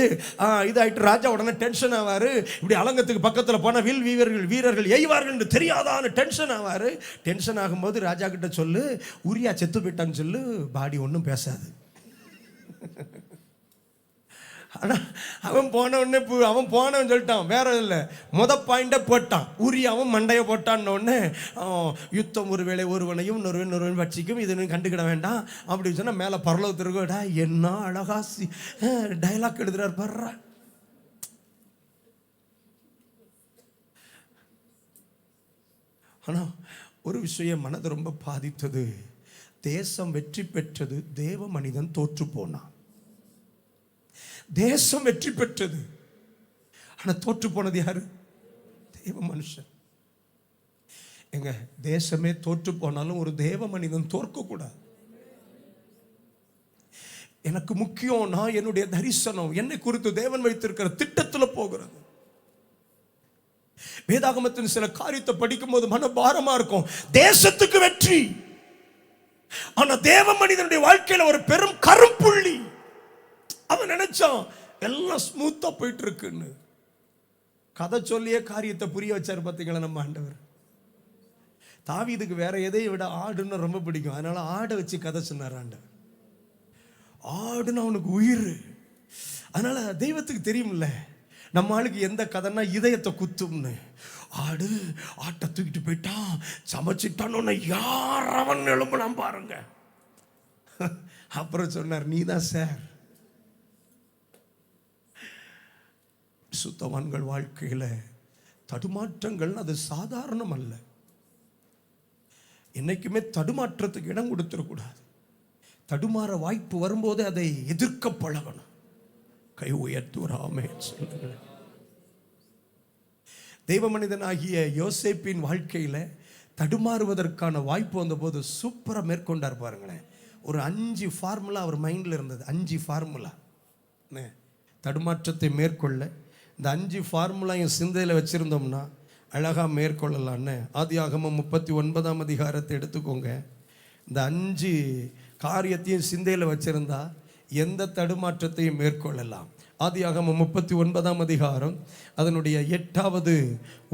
இது ஆயிட்டு. ராஜா உடனே டென்ஷன் ஆவாரு. இப்படி அலங்கத்துக்கு பக்கத்தில் போன வில் வீரர்கள் எய்வார்கள் என்று தெரியாதான்னு டென்ஷன் ஆவாரு. டென்ஷன் ஆகும்போது ராஜா கிட்ட சொல்லு, உரியா செத்து போயிட்டான்னு சொல்லு. பாடி ஒன்றும் பேசாது. ஆனால் அவன் போனவன் சொல்லிட்டான், வேற இல்லை, பாயிண்ட போட்டான். உரியாவும் மண்டையை போட்டான்னு உடனே யுத்தம் ஒருவேளை ஒருவனையும் இன்னொருவன் வச்சிக்கும், இது கண்டுக்கிட வேண்டாம் அப்படின்னு சொன்னா மேலே பரலோகத்திற்கோடா என்ன அழகா டைலாக் எழுதுறாரு பாரு. ஆனால் ஒரு விஷயம் மனதை ரொம்ப பாதித்தது. தேசம் வெற்றி பெற்றது, தேவ மனிதன் தோற்று போனான். தேசம் வெற்றி பெற்றது, ஆனா தோற்று போனது யாரு? தேவ மனுஷன். எங்க தேசமே தோற்று போனாலும் ஒரு தேவ மனிதன் தோற்க கூடாது. எனக்கு முக்கியம் நான் என்னுடைய தரிசனம், என்னை குறித்து தேவன் வைத்திருக்கிற திட்டத்தில் போகிறது. வேதாகமத்தின் சில காரியத்தை படிக்கும் போது மனபாரமா இருக்கும். தேசத்துக்கு வெற்றி, ஆனா தேவ மனிதனுடைய வாழ்க்கையில ஒரு பெரும் கரும்புள்ளி. அவன் நினைச்சான் எல்லாம் ஸ்மூத்தா போயிட்டு இருக்குன்னு. கதை சொல்லியே காரியத்தை புரிய வச்சாரு பாத்தீங்களா நம்ம ஆண்டவர். தாவீதுக்கு வேற எதை விட ஆடுன்னு ரொம்ப பிடிக்கும், அதனால ஆடை வச்சு கதை சொன்னார் ஆண்டவர். ஆடுன்னு அவனுக்கு உயிர். அதனால தெய்வத்துக்கு தெரியும்ல நம்ம ஆளுக்கு எந்த கதைன்னா இதயத்தை குத்தும்னு. ஆட்டை தூக்கிட்டு போயிட்டான், சமைச்சிட்டான்னு யார் அவன் எழும்பலாம் பாருங்க. அப்புறம் சொன்னார், நீதான் சார். சுத்தவான்கள் வாழ்க்கையில தடுமாற்றங்கள் அது சாதாரணம் அல்ல. என்னைக்குமே தடுமாற்றத்துக்கு இடம் கொடுத்துடக்கூடாது. தடுமாற வாய்ப்பு வரும்போது அதை எதிர்க்க பழகணும். கை உயர்த்துறாமே சொல்லுங்க. தெய்வ மனிதனாகிய யோசேப்பின் வாழ்க்கையில தடுமாறுவதற்கான வாய்ப்பு வந்த போது சூப்பரா மேற்கொண்டார் பாருங்களேன். ஒரு 5 ஃபார்முலா அவர் மைண்ட்ல இருந்தது. 5 ஃபார்முலா தடுமாற்றத்தை மேற்கொள்ள. இந்த 5 ஃபார்முலாயும் சிந்தையில வச்சிருந்தோம்னா அழகா மேற்கொள்ளலான்னு. ஆதியாகமம் 39ஆம் அதிகாரத்தை எடுத்துக்கோங்க. இந்த 5 காரியத்தையும் சிந்தையில வச்சிருந்தா எந்த தடுமாற்றத்தையும் மேற்கொள்ளலாம். ஆதியாகமம் 39ஆம் அதிகாரம் அதனுடைய 8வது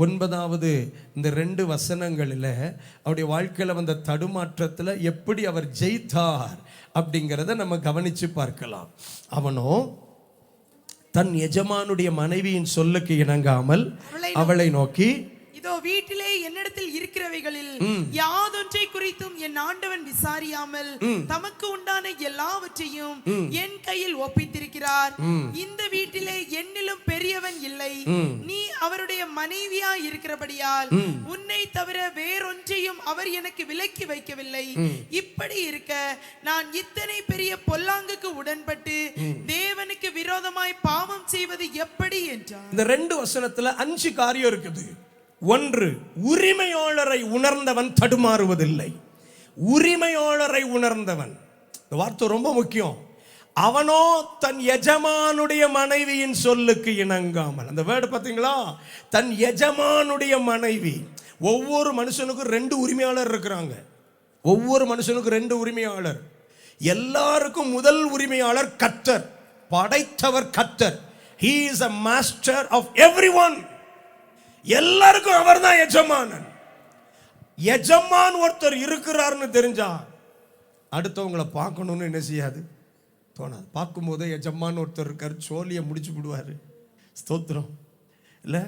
9வது இந்த 2 வசனங்களில் அவருடைய வாழ்க்கையில் வந்த தடுமாற்றத்தில் எப்படி அவர் ஜெயித்தார் அப்படிங்கிறத நம்ம கவனித்து பார்க்கலாம். அவனோ தன் எஜமானுடைய மனைவியின் சொல்லுக்கு இணங்காமல் அவளை நோக்கி, இதோ வீட்டிலே என்னிடத்தில் இருக்கிறவைகளில் யாதொன்றை குறித்தும் என் ஆண்டவன் விசாரியாமல் தமக்கு உண்டான எல்லாவற்றையும் என் கையில் ஒப்பித்திருக்கிறார். இந்த வீட்டிலே என்னிலும் பெரியவன் இல்லை. நீ அவருடைய மனைவியா இருக்கிறபடியால் உன்னை தவிர வேறொன்றையும் அவர் எனக்கு விலக்கி வைக்கவில்லை. இப்படி இருக்க நான் இத்தனை பெரிய பொல்லாங்குக்கு உடன்பட்டு தேவனுக்கு விரோதமாய் பாவம் செய்வது எப்படி என்றார். இந்த 2 வசனத்துல 5 காரியம் இருக்குது. 1, உரிமையாளரை உணர்ந்தவன் தடுமாறுவதில்லை. உரிமையாளரை உணர்ந்தவன், இந்த வார்த்தை ரொம்ப முக்கியம். அவனோ தன் எஜமானுடைய மனைவியின் சொல்லுக்கு இணங்காமல். அந்த வேர்டு பார்த்தீங்களா? தன் எஜமானுடைய மனைவி. ஒவ்வொரு மனுஷனுக்கும் 2 உரிமையாளர் இருக்கிறாங்க. ஒவ்வொரு மனுஷனுக்கும் 2 உரிமையாளர். எல்லாருக்கும் முதல் உரிமையாளர் கர்த்தர், படைத்தவர் கர்த்தர். He is a master of everyone. எல்லாருக்கும் அவர் தான் எஜமானன். எஜமான் ஒருத்தர் இருக்கிறார்னு தெரிஞ்சா அடுத்தவங்களை பார்க்கணும்னு என்ன செய்யாது, தோணாது. பார்க்கும்போது எஜமான் ஒருத்தர் இருக்கார், சோழியை முடிச்சு விடுவார். ஸ்தோத்திரம் இல்லை?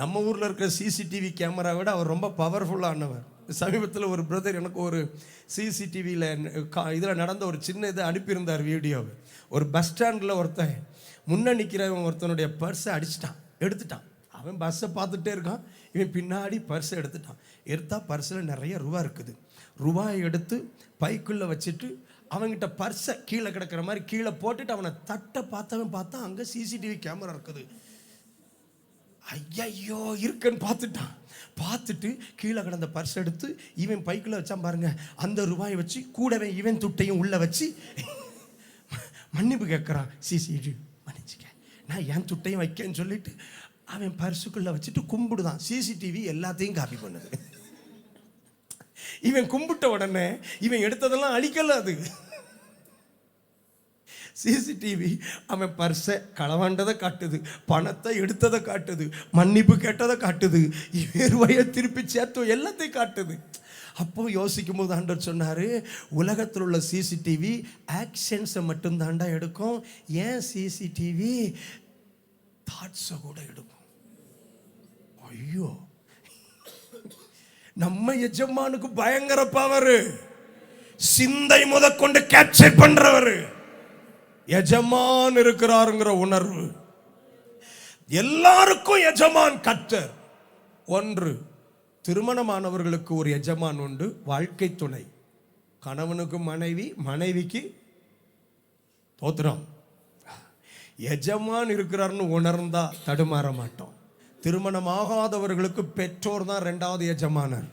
நம்ம ஊரில் இருக்கிற சிசிடிவி கேமரா விட அவர் ரொம்ப பவர்ஃபுல்லானவர். சமீபத்தில் ஒரு பிரதர் எனக்கு ஒரு சிசிடிவியில் இதில் நடந்த ஒரு சின்ன இதை அனுப்பியிருந்தார் வீடியோவை. ஒரு பஸ் ஸ்டாண்டில் ஒருத்தன் முன்ன நிற்கிறவன் ஒருத்தனுடைய பர்ஸை அடிச்சிட்டான், எடுத்துட்டான். அவன் அவன் பஸ்ஸை பார்த்துட்டே இருக்கான். இவன் பின்னாடி பர்ஸை எடுத்தா பர்ஸில் நிறைய ரூபா இருக்குது. ரூபாயை எடுத்து பைக்குள்ளே வச்சுட்டு அவன்கிட்ட பர்ஸை கீழே கிடக்கிற மாதிரி கீழே போட்டுட்டு அவனை பார்த்தா அங்கே சிசிடிவி கேமரா இருக்குது. ஐயோ இருக்குன்னு பார்த்துட்டு கீழே கிடந்த பர்ஸ் எடுத்து இவன் பைக்குள்ளே வச்சான் பாருங்க. அந்த ரூபாயை வச்சு கூடவே இவன் துட்டையும் உள்ளே வச்சு மன்னிப்பு கேட்குறான். சிசிடிவி மன்னிச்சுக்க, நான் என் துட்டையும் வைக்கேன்னு சொல்லிட்டு அவன் பர்சுக்குள்ளே வச்சுட்டு கும்பிடுதான். சிசிடிவி எல்லாத்தையும் காப்பி பண்ணுது. இவன் கும்பிட்ட உடனே இவன் எடுத்ததெல்லாம் அழிக்கல. அது சிசிடிவி அவன் பர்ஸை களவாண்டதை காட்டுது, பணத்தை எடுத்ததை காட்டுது, மன்னிப்பு கேட்டதை காட்டுது, இவன் ரூபாயை திருப்பி சேர்த்து எல்லாத்தையும் காட்டுது. அப்போ யோசிக்கும் போது ஆண்டவர் சொன்னாரு, உலகத்தில் உள்ள சிசிடிவி ஆக்ஷன்ஸை மட்டும் தாண்டா எடுக்கும், ஏன் சிசிடிவி தாட்ஸை கூட எடுக்கும். ஐயோ, நம்ம எஜமானுக்கு பயங்கர பவர். சிந்தை முதற்கொண்டு கேப்சர் பண்றவர் எஜமான் இருக்கிறாருங்கிற உணர்வு. எல்லாருக்கும் எஜமான் கர்த்தர். ஒன்று, திருமணமானவர்களுக்கு ஒரு எஜமான் உண்டு, வாழ்க்கை துணை. கணவனுக்கு மனைவி, மனைவிக்கு தோத்திரம். எஜமான் இருக்கிறார்னு உணர்ந்தா தடுமாற மாட்டோம். திருமணமாகாதவர்களுக்கு பெற்றோர் தான் ரெண்டாவது எஜமானர்.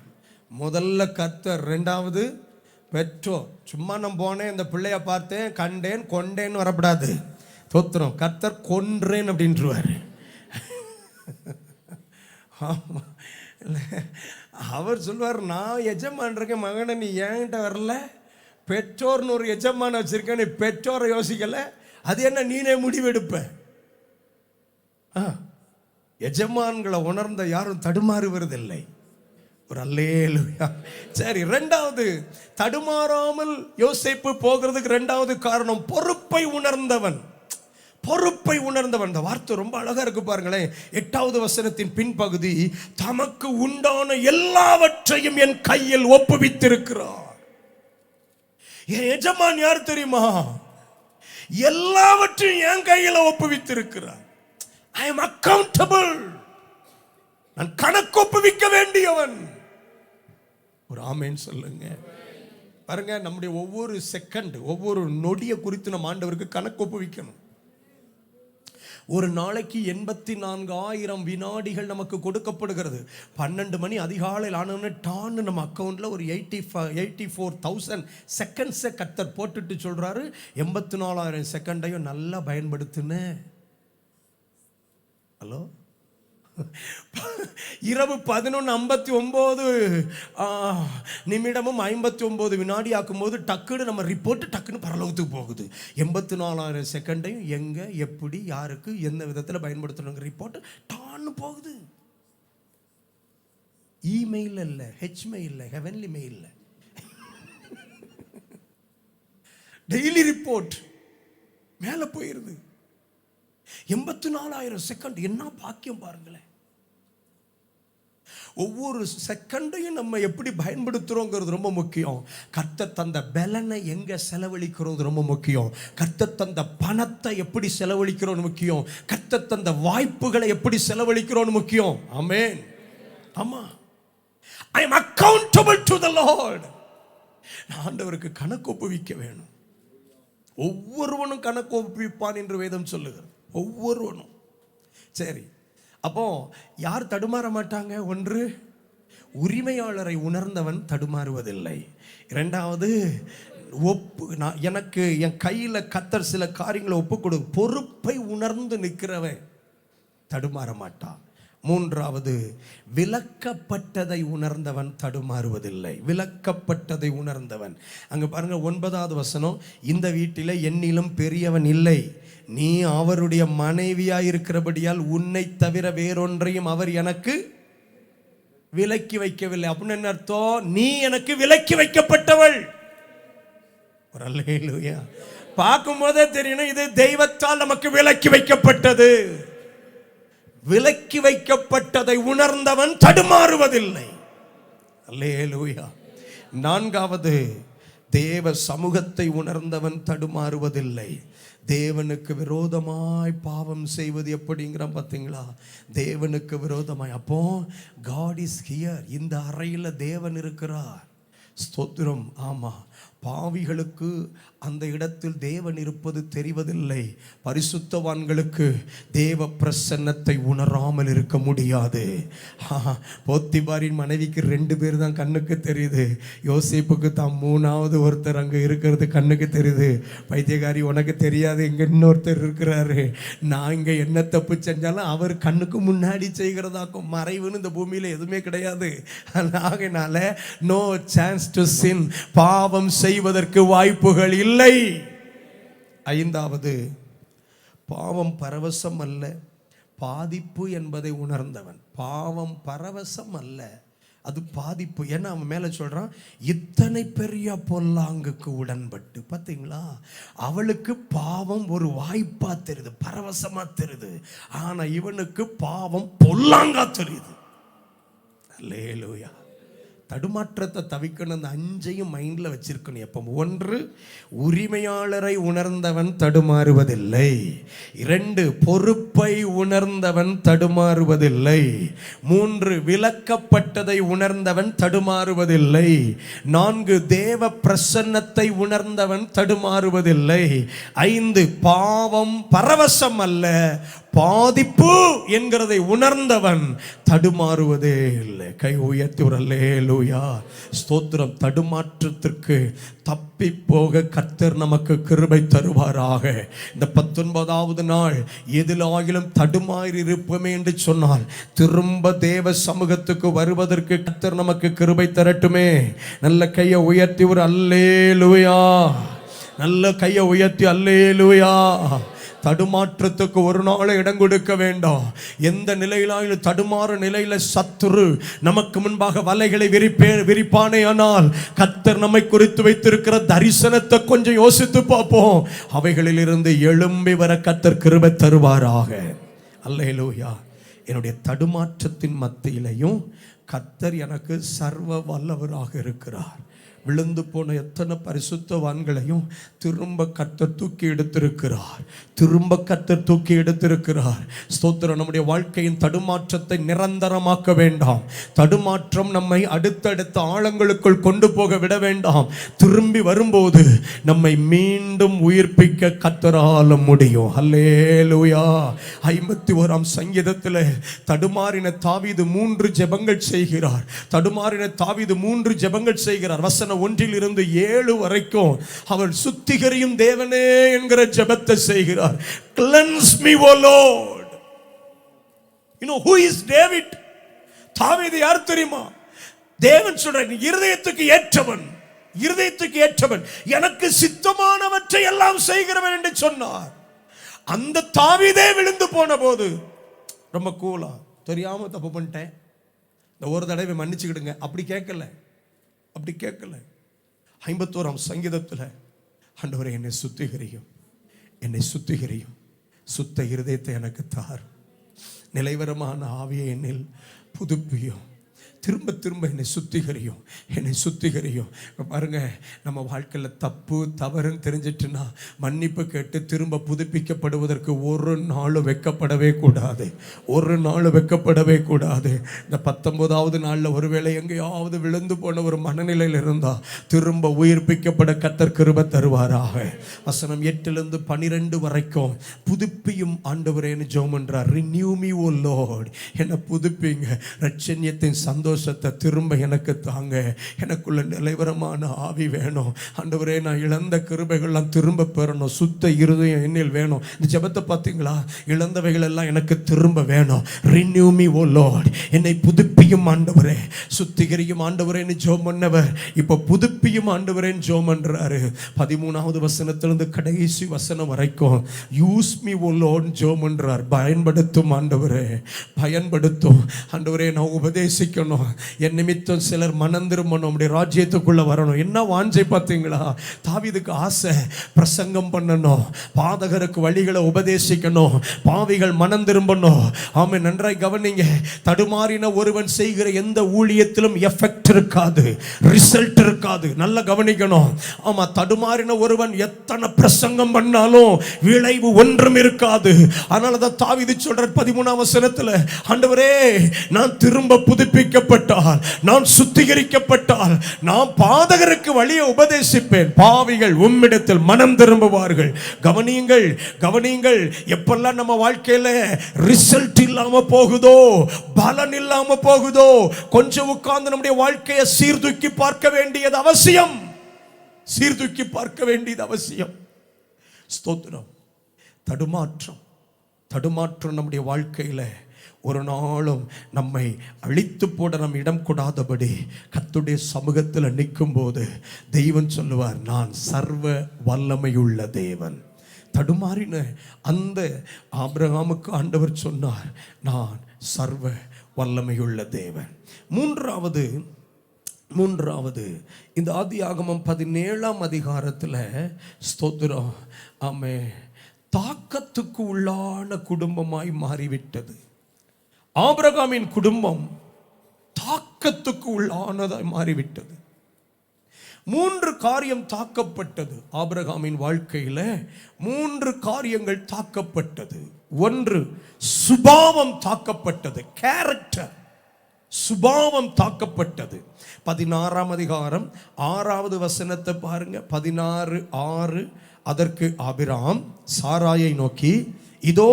முதல்ல கர்த்தர், ரெண்டாவது பெற்றோர். சும்மா நான் போனேன், இந்த பிள்ளைய பார்த்தேன், கண்டேன், கொண்டேன்னு வரக்கூடாது. தோத்திரம். கர்த்தர் கொன்றேன் அப்படின்ட்டுருவார். ஆமாம், அவர் சொல்வார், நான் எஜமான் இருக்கேன் மகனை, நீ ஏன்கிட்ட வரல. பெற்றோர்னு ஒரு எஜமான வச்சிருக்கேன், நீ பெற்றோரை யோசிக்கல. அது என்ன நீனே முடிவெடுப்ப. எஜமான்களை உணர்ந்த யாரும் தடுமாறுவதில்லை. ஒரு அல்லேலூயா. சரி, ரெண்டாவது, தடுமாறாமல் யோசேப்பு போகிறதுக்கு ரெண்டாவது காரணம் பொறுப்பை உணர்ந்தவன். பொறுப்பை உணர்ந்தவன். இந்த வார்த்தை ரொம்ப அழகா இருக்கு பாருங்களேன். 8வது வசனத்தின் பின்பகுதி, தமக்கு உண்டான எல்லாவற்றையும் என் கையில் ஒப்புவித்திருக்கிறார். என் எஜமான் யார் தெரியுமா? எல்லாவற்றையும் என் கையில் ஒப்புவித்திருக்கிறார். I am accountable. நான் கணக்கு ஒப்புவிக்க வேண்டியவன். ஒரு ஆமென் சொல்லுங்க. பாருங்க, நம்முடைய ஒவ்வொரு செகண்ட், ஒவ்வொரு நொடியை குறித்து நம்ம ஆண்டவருக்கு கணக்கு ஒப்புவிக்கணும். ஒரு நாளைக்கு 84,000 வினாடிகள் நமக்கு கொடுக்கப்படுகிறது. 12 மணி அதிகாலையில் ஆனவொன்னே டான்னு நம்ம அக்கௌண்ட்ல ஒரு 84,000 செகண்ட்ஸை கர்த்தர் போட்டுட்டு சொல்றாரு, 84,000 செகண்டையும் நல்லா பயன்படுத்துன்னு. ஹலோ, இரவு 11:59 நிமிடமும் 59 வினாடி ஆக்கும்போது டக்குன்னு நம்ம ரிப்போர்ட் டக்குன்னு பரலோகத்துக்கு போகுது. 84,000 செகண்டையும் எங்க, எப்படி, யாருக்கு, எந்த விதத்தில் பயன்படுத்தணுங்கிற ரிப்போர்ட் டான்னு போகுது. இமெயில் இல்லை, ஹெச்மெயில் இல்லை, ஹெவன்லி மெயில் இல்லை, டெய்லி ரிப்போர்ட் மேலே போயிருது. 84,000 செகண்ட். என்ன பாக்கியம் பாருங்களேன். ஒவ்வொரு செகண்டையும் நம்ம எப்படி பயன்படுத்துறோங்கிறது ரொம்ப முக்கியம். கர்த்தர் தந்த பலனை எங்க செலவழிக்கிறோம் ரொம்ப முக்கியம். கர்த்தர் தந்த பணத்தை எப்படி செலவழிக்கிறோம் முக்கியம். கர்த்தர் தந்த வாய்ப்புகளை எப்படி செலவழிக்கிறோம் முக்கியம். ஆமென். ஆமா, I am accountable to the Lord. ஆண்டவருக்கு கணக்கு ஒப்புவிக்க வேணும். ஒவ்வொருவனும் கணக்கு ஒப்புவிப்பான் என்று வேதம் சொல்லுகிறது. ஒவ்வொருவனும். சரி, அப்போ யார் தடுமாற மாட்டாங்க? ஒன்று, உரிமையாளரை உணர்ந்தவன் தடுமாறுவதில்லை. இரண்டாவது, எனக்கு என் கையில் கர்த்தர் சில காரியங்களை ஒப்புக்கொடு, பொறுப்பை உணர்ந்து நிற்கிறவன் தடுமாற மாட்டான். மூன்றாவது, விலக்கப்பட்டதை உணர்ந்தவன் தடுமாறுவதில்லை. விலக்கப்பட்டதை உணர்ந்தவன். அங்க பாருங்க 9வது வசனம், இந்த வீட்டில் என்னிலும் பெரியவன் இல்லை, நீ அவருடைய மனைவியாய் இருக்கிறபடியால் உன்னை தவிர வேறொன்றையும் அவர் எனக்கு விலக்கி வைக்கவில்லை. அப்படின்னு என்ன அர்த்தம்? நீ எனக்கு விலக்கி வைக்கப்பட்டவள். ஒரு அல்லேலூயா. பார்க்கும் போதே தெரியணும், இது தெய்வத்தால் நமக்கு விலக்கி வைக்கப்பட்டது. விலக்கி வைக்கப்பட்டதை உணர்ந்தவன் தடுமாறுவதில்லை. அல்லேலூயா. நான்காவது, தேவ சமூகத்தை உணர்ந்தவன் தடுமாறுவதில்லை. தேவனுக்கு விரோதமாய் பாவம் செய்வது எப்படிங்கிறான் பார்த்தீங்களா? தேவனுக்கு விரோதமாய். அப்போ God is here. இந்த அறையில் தேவன் இருக்கிறார். ஸ்தோத்திரம். ஆமா, பாவிகளுக்கு அந்த இடத்தில் தேவன் இருப்பது தெரிவதில்லை. பரிசுத்தவான்களுக்கு தேவ பிரசன்னத்தை உணராமல் இருக்க முடியாது. போத்திபாரின் மனைவிக்கு 2 பேர் தான் கண்ணுக்கு தெரியுது. யோசேப்புக்கு தான் 3வது ஒருத்தர் அங்கே இருக்கிறது கண்ணுக்கு தெரியுது. பைத்தியக்காரி, உனக்கு தெரியாது, இங்கே இன்னொருத்தர் இருக்கிறாரு. நான் இங்கே என்ன தப்பு செஞ்சாலும் அவர் கண்ணுக்கு முன்னாடி செய்கிறதாக்கும். மறைவுன்னு இந்த பூமியில் எதுவுமே கிடையாது. ஆகையினால நோ சான்ஸ் டு சின். பாவம் செய்வதற்கு வாய்ப்புகள் இல்லை. 5வது, பாவம் பரவசம் அல்ல, பாதிப்பு என்பதை உணர்ந்தவன். பாவம் பரவசம் அல்ல, அது பாதிப்பு. ஏன்னா அவன் மேலே சொல்றான், இத்தனை பெரிய பொல்லாங்குக்கு உடன்பட்டு. பார்த்தீங்களா? அவளுக்கு பாவம் ஒரு வாய்ப்பா தெரியுது, பரவசமா தெரியுது. ஆனா இவனுக்கு பாவம் பொல்லாங்கா தெரியுது. அல்லேலூயா. தடுமாற்றத்தை தவிக்கணும். அந்த 5ஐயும் மைண்டில் வச்சிருக்கணும் எப்போ. 1, உரிமையாளரை உணர்ந்தவன் தடுமாறுவதில்லை. 2, பொறுப்பை உணர்ந்தவன் தடுமாறுவதில்லை. 3, விலக்கப்பட்டதை உணர்ந்தவன் தடுமாறுவதில்லை. 4, தேவ பிரசன்னத்தை உணர்ந்தவன் தடுமாறுவதில்லை. 5, பாவம் பரவசம் அல்ல, பாதிப்பு என்கிறதை உணர்ந்தவன் தடுமாறுவதே இல்லை. கை உயர்த்தி ஒரு அல்லேலூயா, ஸ்தோத்திரம். தடுமாற்றத்திற்கு தப்பி போக கர்த்தர் நமக்கு கிருபை தருவாராக. இந்த 19வது நாள் எதிலாகிலும் தடுமாறி இருப்போமே என்று சொன்னால் திரும்ப தேவ சமூகத்துக்கு வருவதற்கு கர்த்தர் நமக்கு கிருபை தரட்டுமே. நல்ல கையை உயர்த்தி ஒரு அல்லேலூயா, நல்ல கையை உயர்த்தி அல்லேலூயா. தடுமாற்றத்துக்கு ஒரு நாள் இடம் கொடுக்க வேண்டாம். எந்த நிலையிலும் தடுமாறு நிலையில சத்துரு நமக்கு முன்பாக வலைகளை விரிப்பானே. ஆனால் கர்த்தர் நம்மை குறித்து வைத்திருக்கிற தரிசனத்தை கொஞ்சம் யோசித்து பார்ப்போம். அவைகளில் இருந்து எழும்பி வர கர்த்தர் கிருபை தருவாராக. அல்லேலூயா. என்னுடைய தடுமாற்றத்தின் மத்தியிலையும் கர்த்தர் எனக்கு சர்வ வல்லவராக இருக்கிறார். விழுந்து போன எத்தனை பரிசுத்தவான்களையும் திரும்ப கர்த்தர் தூக்கி எடுத்திருக்கிறார். திரும்ப கர்த்தர் தூக்கி எடுத்திருக்கிறார். ஸ்தோத்திரம். நம்முடைய வாழ்க்கையின் தடுமாற்றத்தை நிரந்தரமாக்க வேண்டாம். தடுமாற்றம் நம்மை அடுத்தடுத்த ஆழங்களுக்குள் கொண்டு போக விட வேண்டாம். திரும்பி வரும்போது நம்மை மீண்டும் உயிர்ப்பிக்க கர்த்தரால முடியும். அல்லேலூயா. 51ஆம் சங்கீதத்தில் தடுமாறின தாவீது 3 ஜெபங்கள் செய்கிறார். தடுமாறின தாவீது 3 ஜெபங்கள் செய்கிறார். வசனம் 1 to 7 வரைக்கும் அவர் சுத்திகரியும் தேவனே என்கிற ஜெபத்தை செய்கிறார். Cleanse me, O Lord. You know who is David? தாவீது யார் தெரியுமா? தேவன் சொல்றார், இருதயத்துக்கு ஏற்றவன், இருதயத்துக்கு ஏற்றவன், எனக்கு சித்தமானவற்றை எல்லாம் செய்கிறவன் என்று சொன்னார். அந்த தாவீதே விழுந்து போன போது ரொம்ப கூலா, தெரியாம தப்பு பண்ணிட்டேன், இந்த ஒரு தடவை மன்னிச்சுக்கிடுங்க, அப்படி கேட்கல. அப்படி கேட்கல. 51ஆம் சங்கீதத்தில் ஆண்டவரே என்னை சுத்திகரியும், என்னை சுத்திகரியும், சுத்த இருதயத்தை எனக்கு தார், நிலைவரமான ஆவியை என்னில் புதுப்பியும், திரும்ப திரும்ப என்னை சுத்திகரியும், என்னை சுத்திகரியும். பாருங்க, நம்ம வாழ்க்கையில் தப்பு தவறுன்னு தெரிஞ்சிட்டுனா மன்னிப்பு கேட்டு திரும்ப புதுப்பிக்கப்படுவதற்கு ஒரு நாளும் வெட்கப்படவே கூடாது. ஒரு நாள் வெட்கப்படவே கூடாது. இந்த 19வது நாளில் ஒருவேளை எங்கேயாவது விழுந்து போன ஒரு மனநிலையில் இருந்தால் திரும்ப உயிர்ப்பிக்கப்பட கர்த்தர் கிருபை தருவாராக. வசனம் 8 to 12 வரைக்கும் புதுப்பியும் ஆண்டவரேன்னு ஜெபம் பண்றார். Renew me, O Lord. என்னை புதுப்பிங்க, ரட்சண்யத்தின் சந்தோஷத்தை திரும்ப எனக்கு தாங்க, எனக்குள்ள நிலைவரமான ஆவி வேணும் ஆண்டவரே. நான் இழந்த கிருபைகள்லாம் திரும்ப பெறணும், சுத்த இருதயம் என்னில் வேணும். இந்த ஜெபத்தை பார்த்தீங்களா? இழந்தவைகள் எல்லாம் எனக்கு திரும்ப வேணும். Renew me, O Lord. என்னை புதுப்பியும் ஆண்டவரே, சுத்திகரியும் ஆண்டவரேன்னு ஜெபம் பண்ணவர் இப்போ புதுப்பியும் ஆண்டவரேன்னு ஜெபம் பண்றாரு. 13வது வசனத்திலிருந்து கடைசி வசனம் வரைக்கும் யூஸ் மீ ஓ லார்ட் ஜெபம் பண்றார். பயன்படுத்தும் ஆண்டவரே, பயன்படுத்தும் ஆண்டவரே. நான் உபதேசிக்கணும், என் நிமித்தம் சிலர் மனம் திரும்பணும், நம்முடைய ராஜ்யத்துக்குள்ள வரணும். என்ன வாஞ்சை பார்த்தீங்களா? தாவீதுக்கு ஆசை, பிரசங்கம் பண்ணணும், பாதகருக்கு வழிகளை உபதேசிக்கணும், பாவிகள் மனம் திரும்பணும். ஆமே, நன்றாய் கவனிங்க. தடுமாறின ஒருவன் செய்கிற எந்த ஊழியத்திலும் எஃபெக்ட் இருக்காது, ரிசல்ட் இருக்காது. நல்லா கவனிக்கணும். ஆமா, தடுமாறின ஒருவன் எத்தனை பிரசங்கம் பண்ணாலும் விளைவு ஒன்றும் இருக்காது. அதனால தான் தாவீது சொல்ற 13ஆம் வசனத்துல, ஆண்டவரே, நான் திரும்ப புதுப்பிக்கப்பட்டால், நான் சுத்திகரிக்கப்பட்டால், நான் பாதகருக்கு வழியை உபதேசிப்பேன், பாவிகள் உம்மிடத்தில் மனம் திரும்புவார்கள். கவனியுங்கள், கவனியுங்கள். எப்பெல்லாம் நம்ம வாழ்க்கையில ரிசல்ட் இல்லாம போகுதோ, பலன் இல்லாம போகுதோ, கொஞ்சம் உட்கார்ந்து நம்முடைய வாழ்க்கையை சீர்தூக்கி பார்க்க வேண்டியது அவசியம். சீர்தூக்கி பார்க்க வேண்டியது அவசியம். ஸ்தோத்திரம். தடுமாற்றம் நம்முடைய வாழ்க்கையில ஒரு நாளும் நம்மை அழித்து போட நம் இடம் கொடாதபடி கர்த்தருடைய சமூகத்தில் நிற்கும் போது தெய்வம் சொல்லுவார், நான் சர்வ வல்லமையுள்ள தேவன். தடுமாறின அந்த ஆபிரகாமுக்கு ஆண்டவர் சொன்னார், நான் சர்வ வல்லமையுள்ள தேவன். மூன்றாவது இந்த ஆதியாகமம் 17ஆம் அதிகாரத்தில், ஸ்தோத்திரம், ஆமே, தாக்கத்துக்கு உள்ளான குடும்பமாய் மாறிவிட்டது. ஆபிரகாமின் குடும்பம் தாக்கத்துக்கு உள்ளானதாய் மாறிவிட்டது. 3 காரியம் தாக்கப்பட்டது. ஆபிரகாமின் வாழ்க்கையில 3 காரியங்கள் தாக்கப்பட்டது. 1, சுபாவம் தாக்கப்பட்டது, கேரக்டர். சுபாவம் தாக்கப்பட்டது. 16ஆம் அதிகாரம் 6வது வசனத்தை பாருங்க. 16:6. அதற்கு ஆபிராம் சாராயை நோக்கி, இதோ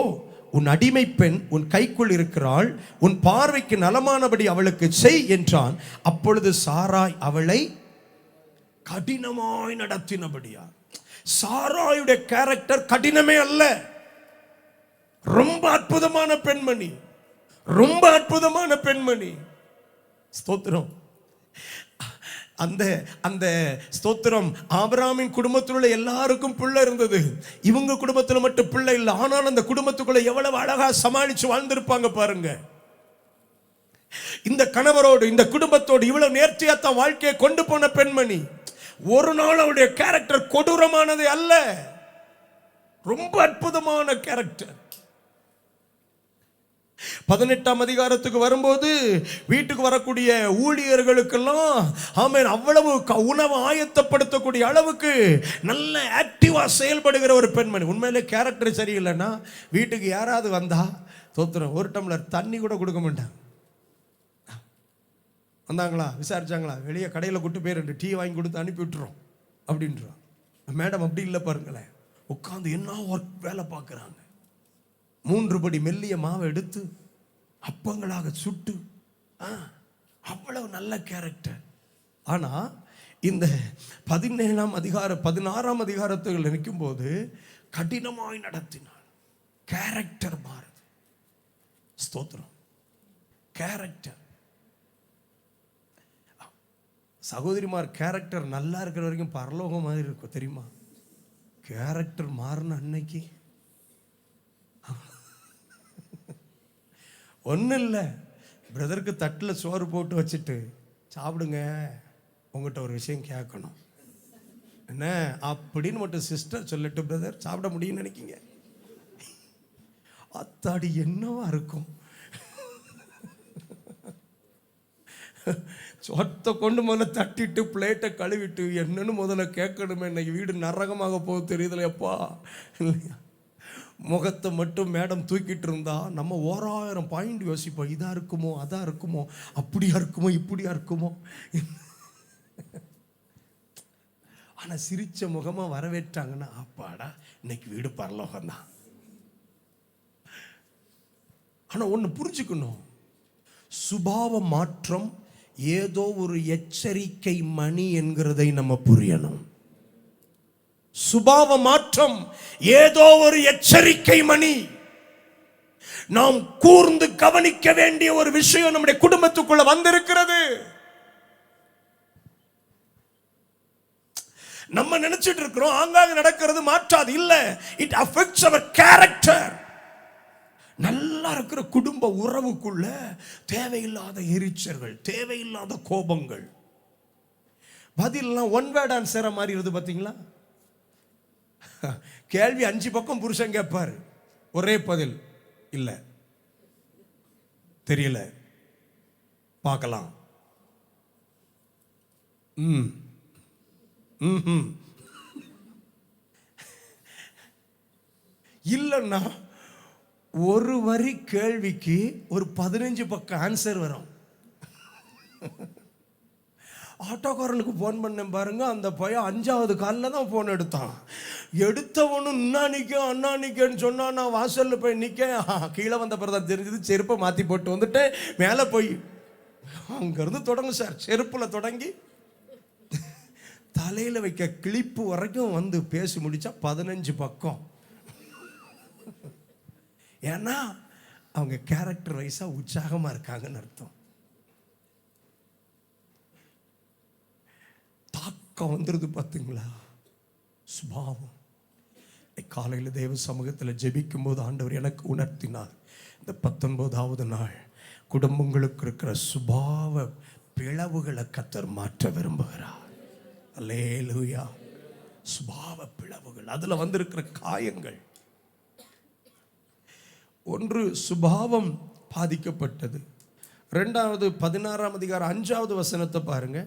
உன் அடிமை பெண் உன் கைக்குள் இருக்கிறாள், உன் பார்வைக்கு நலமானபடி அவளுக்கு செய் என்றான். அப்பொழுது சாராய் அவளை கடினமாய் நடத்தினபடியா. சாராயுடைய கேரக்டர் கடினமே அல்ல, ரொம்ப அற்புதமான பெண்மணி, ரொம்ப அற்புதமான பெண்மணி. ஸ்தோத்திரம். அந்த ஸ்தோத்திரம். ஆபிரகாமின் குடும்பத்தில் உள்ள எல்லாருக்கும் பிள்ளை இருந்தது, இவங்க குடும்பத்தில் மட்டும் பிள்ளை இல்லை. ஆனால் அந்த குடும்பத்துக்குள்ள எவ்வளவு அழகா சமாளிச்சு வாழ்ந்திருப்பாங்க பாருங்க. இந்த கணவரோடு இந்த குடும்பத்தோடு இவ்வளவு நேர்த்தியா தான் வாழ்க்கையை கொண்டு போன பெண்மணி. ஒரு நாள் அவருடைய கேரக்டர் கொடூரமானது அல்ல, ரொம்ப அற்புதமான கேரக்டர். 18ஆம் அதிகாரத்துக்கு வரும்போது வீட்டுக்கு வரக்கூடிய ஊழியர்களுக்கெல்லாம் ஆமென் அவ்வளவு உணவு ஆயத்தப்படுத்தக்கூடிய அளவுக்கு நல்ல ஆக்டிவா செயல்படுகிற ஒரு பெண்மணி. உண்மையிலே கேரக்டர் சரியில்லைன்னா வீட்டுக்கு யாராவது வந்தா தோத்துறோம், ஒரு டம்ளர் தண்ணி கூட கொடுக்க மாட்டாங்க. வந்தாங்களா, விசாரிச்சாங்களா, வெளியே கடையில் கூட்டு போய் 2 டீ வாங்கி கொடுத்து அனுப்பி விட்டுறோம் அப்படின்றோம். மேடம் அப்படி இல்லை பாருங்களேன், உட்காந்து என்ன ஒர்க் வேலை பார்க்குறாங்க. 3 படி மெல்லிய மாவை எடுத்து அப்பங்களாக சுட்டு, அவ்வளவு நல்ல கேரக்டர். ஆனா இந்த 17ஆம் அதிகாரம் 16ஆம் அதிகாரத்தில் நிற்கும் போது கடினமாய் நடத்தினார். கேரக்டர் மாறுது. ஸ்தோத்திரம். கேரக்டர். சகோதரிமார், கேரக்டர் நல்லா இருக்கிற வரைக்கும் பரலோகம் மாதிரி இருக்கும் தெரியுமா? கேரக்டர் மாறின அன்னைக்கு ஒன்றும் இல்லை, பிரதருக்கு தட்டில் சோறு போட்டு வச்சுட்டு சாப்பிடுங்க, உங்கள்கிட்ட ஒரு விஷயம் கேட்கணும் என்ன அப்படின்னு மட்டும் சிஸ்டர் சொல்லிட்டு பிரதர் சாப்பிட முடியும்னு நினைக்கிங்க. அத்தாடி என்னவா இருக்கும். சொத்தை கொண்டு முதல்ல தட்டிட்டு பிளேட்டை கழுவிட்டு என்னன்னு முதல்ல கேட்கணுமே. இன்னைக்கு வீடு நரகமாக போக தெரியுதுலையப்பா இல்லையா? முகத்தை மட்டும் மேடம் தூக்கிட்டு இருந்தா நம்ம 1000 பாயிண்ட் யோசிப்போம். இதா இருக்குமோ, அதா இருக்குமோ, அப்படியா இருக்குமோ, இப்படியா இருக்குமோ. ஆனா சிரிச்ச முகமா வரவேற்றாங்கன்னா அப்பாடா இன்னைக்கு வீடு பரலோகம் தான். ஆனா ஒண்ணு புரிஞ்சுக்கணும், சுபாவ மாற்றம் ஏதோ ஒரு எச்சரிக்கை மணி என்கிறதை நம்ம புரியணும். சுபாவ மாற்றம் ஏதோ ஒரு எச்சரிக்கை மணி. நாம் கூர்ந்து கவனிக்க வேண்டிய ஒரு விஷயம் நம்முடைய குடும்பத்துக்குள்ள வந்திருக்கிறது. நம்ம நினைச்சிட்டு இருக்கிறோம் ஆங்காங்க நடக்கிறது மாற்றாது. இல்ல, இட் அஃபெக்ட்ஸ் அவர் கேரக்டர். நல்ல நல்லா இருக்கிற குடும்ப உறவுக்குள்ள தேவையில்லாத எரிச்சல்கள், தேவையில்லாத கோபங்கள், பதிலாம் ஒன் வேர்ட் ஆன்சர் மாதிரி இருந்து பார்த்தீங்களா? கேள்வி 5 பக்கம் புருஷன் கேட்பாரு, ஒரே பதில் இல்லை, தெரியல, பார்க்கலாம். இல்லைன்னா ஒரு வரி கேள்விக்கு ஒரு 15 பக்கம் ஆன்சர் வரும். ஆட்டோக்காரனுக்கு ஃபோன் பண்ணேன் பாருங்க, அந்த பையன் 5வது காலில் தான் ஃபோன் எடுத்தான். எடுத்தவனும் அண்ணா நிக்கன்னு சொன்னா, நான் வாசலில் போய் நிற்க, கீழே வந்த பிறகு தான் தெரிஞ்சது செருப்பை மாற்றி போட்டு வந்துட்டு மேலே போய் அங்கேருந்து தொடங்கும் சார், செருப்பில் தொடங்கி தலையில் வைக்க கிளிப்பு வரைக்கும் வந்து பேசி முடித்தா 15 பக்கம். ஏன்னா அவங்க கேரக்டர் வைஸாக உற்சாகமாக இருக்காங்கன்னு அர்த்தம். தாக்கம் வந்துடுது பார்த்தீங்களா, சுபாவம். காலையில் தேவ சமூகத்தில் ஜெபிக்கும் போது ஆண்டவர் எனக்கு உணர்த்தினார், இந்த 19வது நாள் குடும்பங்களுக்கு இருக்கிற சுபாவ பிளவுகளை கர்த்தர் மாற்ற விரும்புகிறார். அல்லேலூயா. சுபாவ பிளவுகள், அதுல வந்திருக்கிற காயங்கள். ஒன்று சுபாவம் பாதிக்கப்பட்டது. 2வது 16ஆம் அதிகாரம் 5வது வசனத்தை பாருங்க.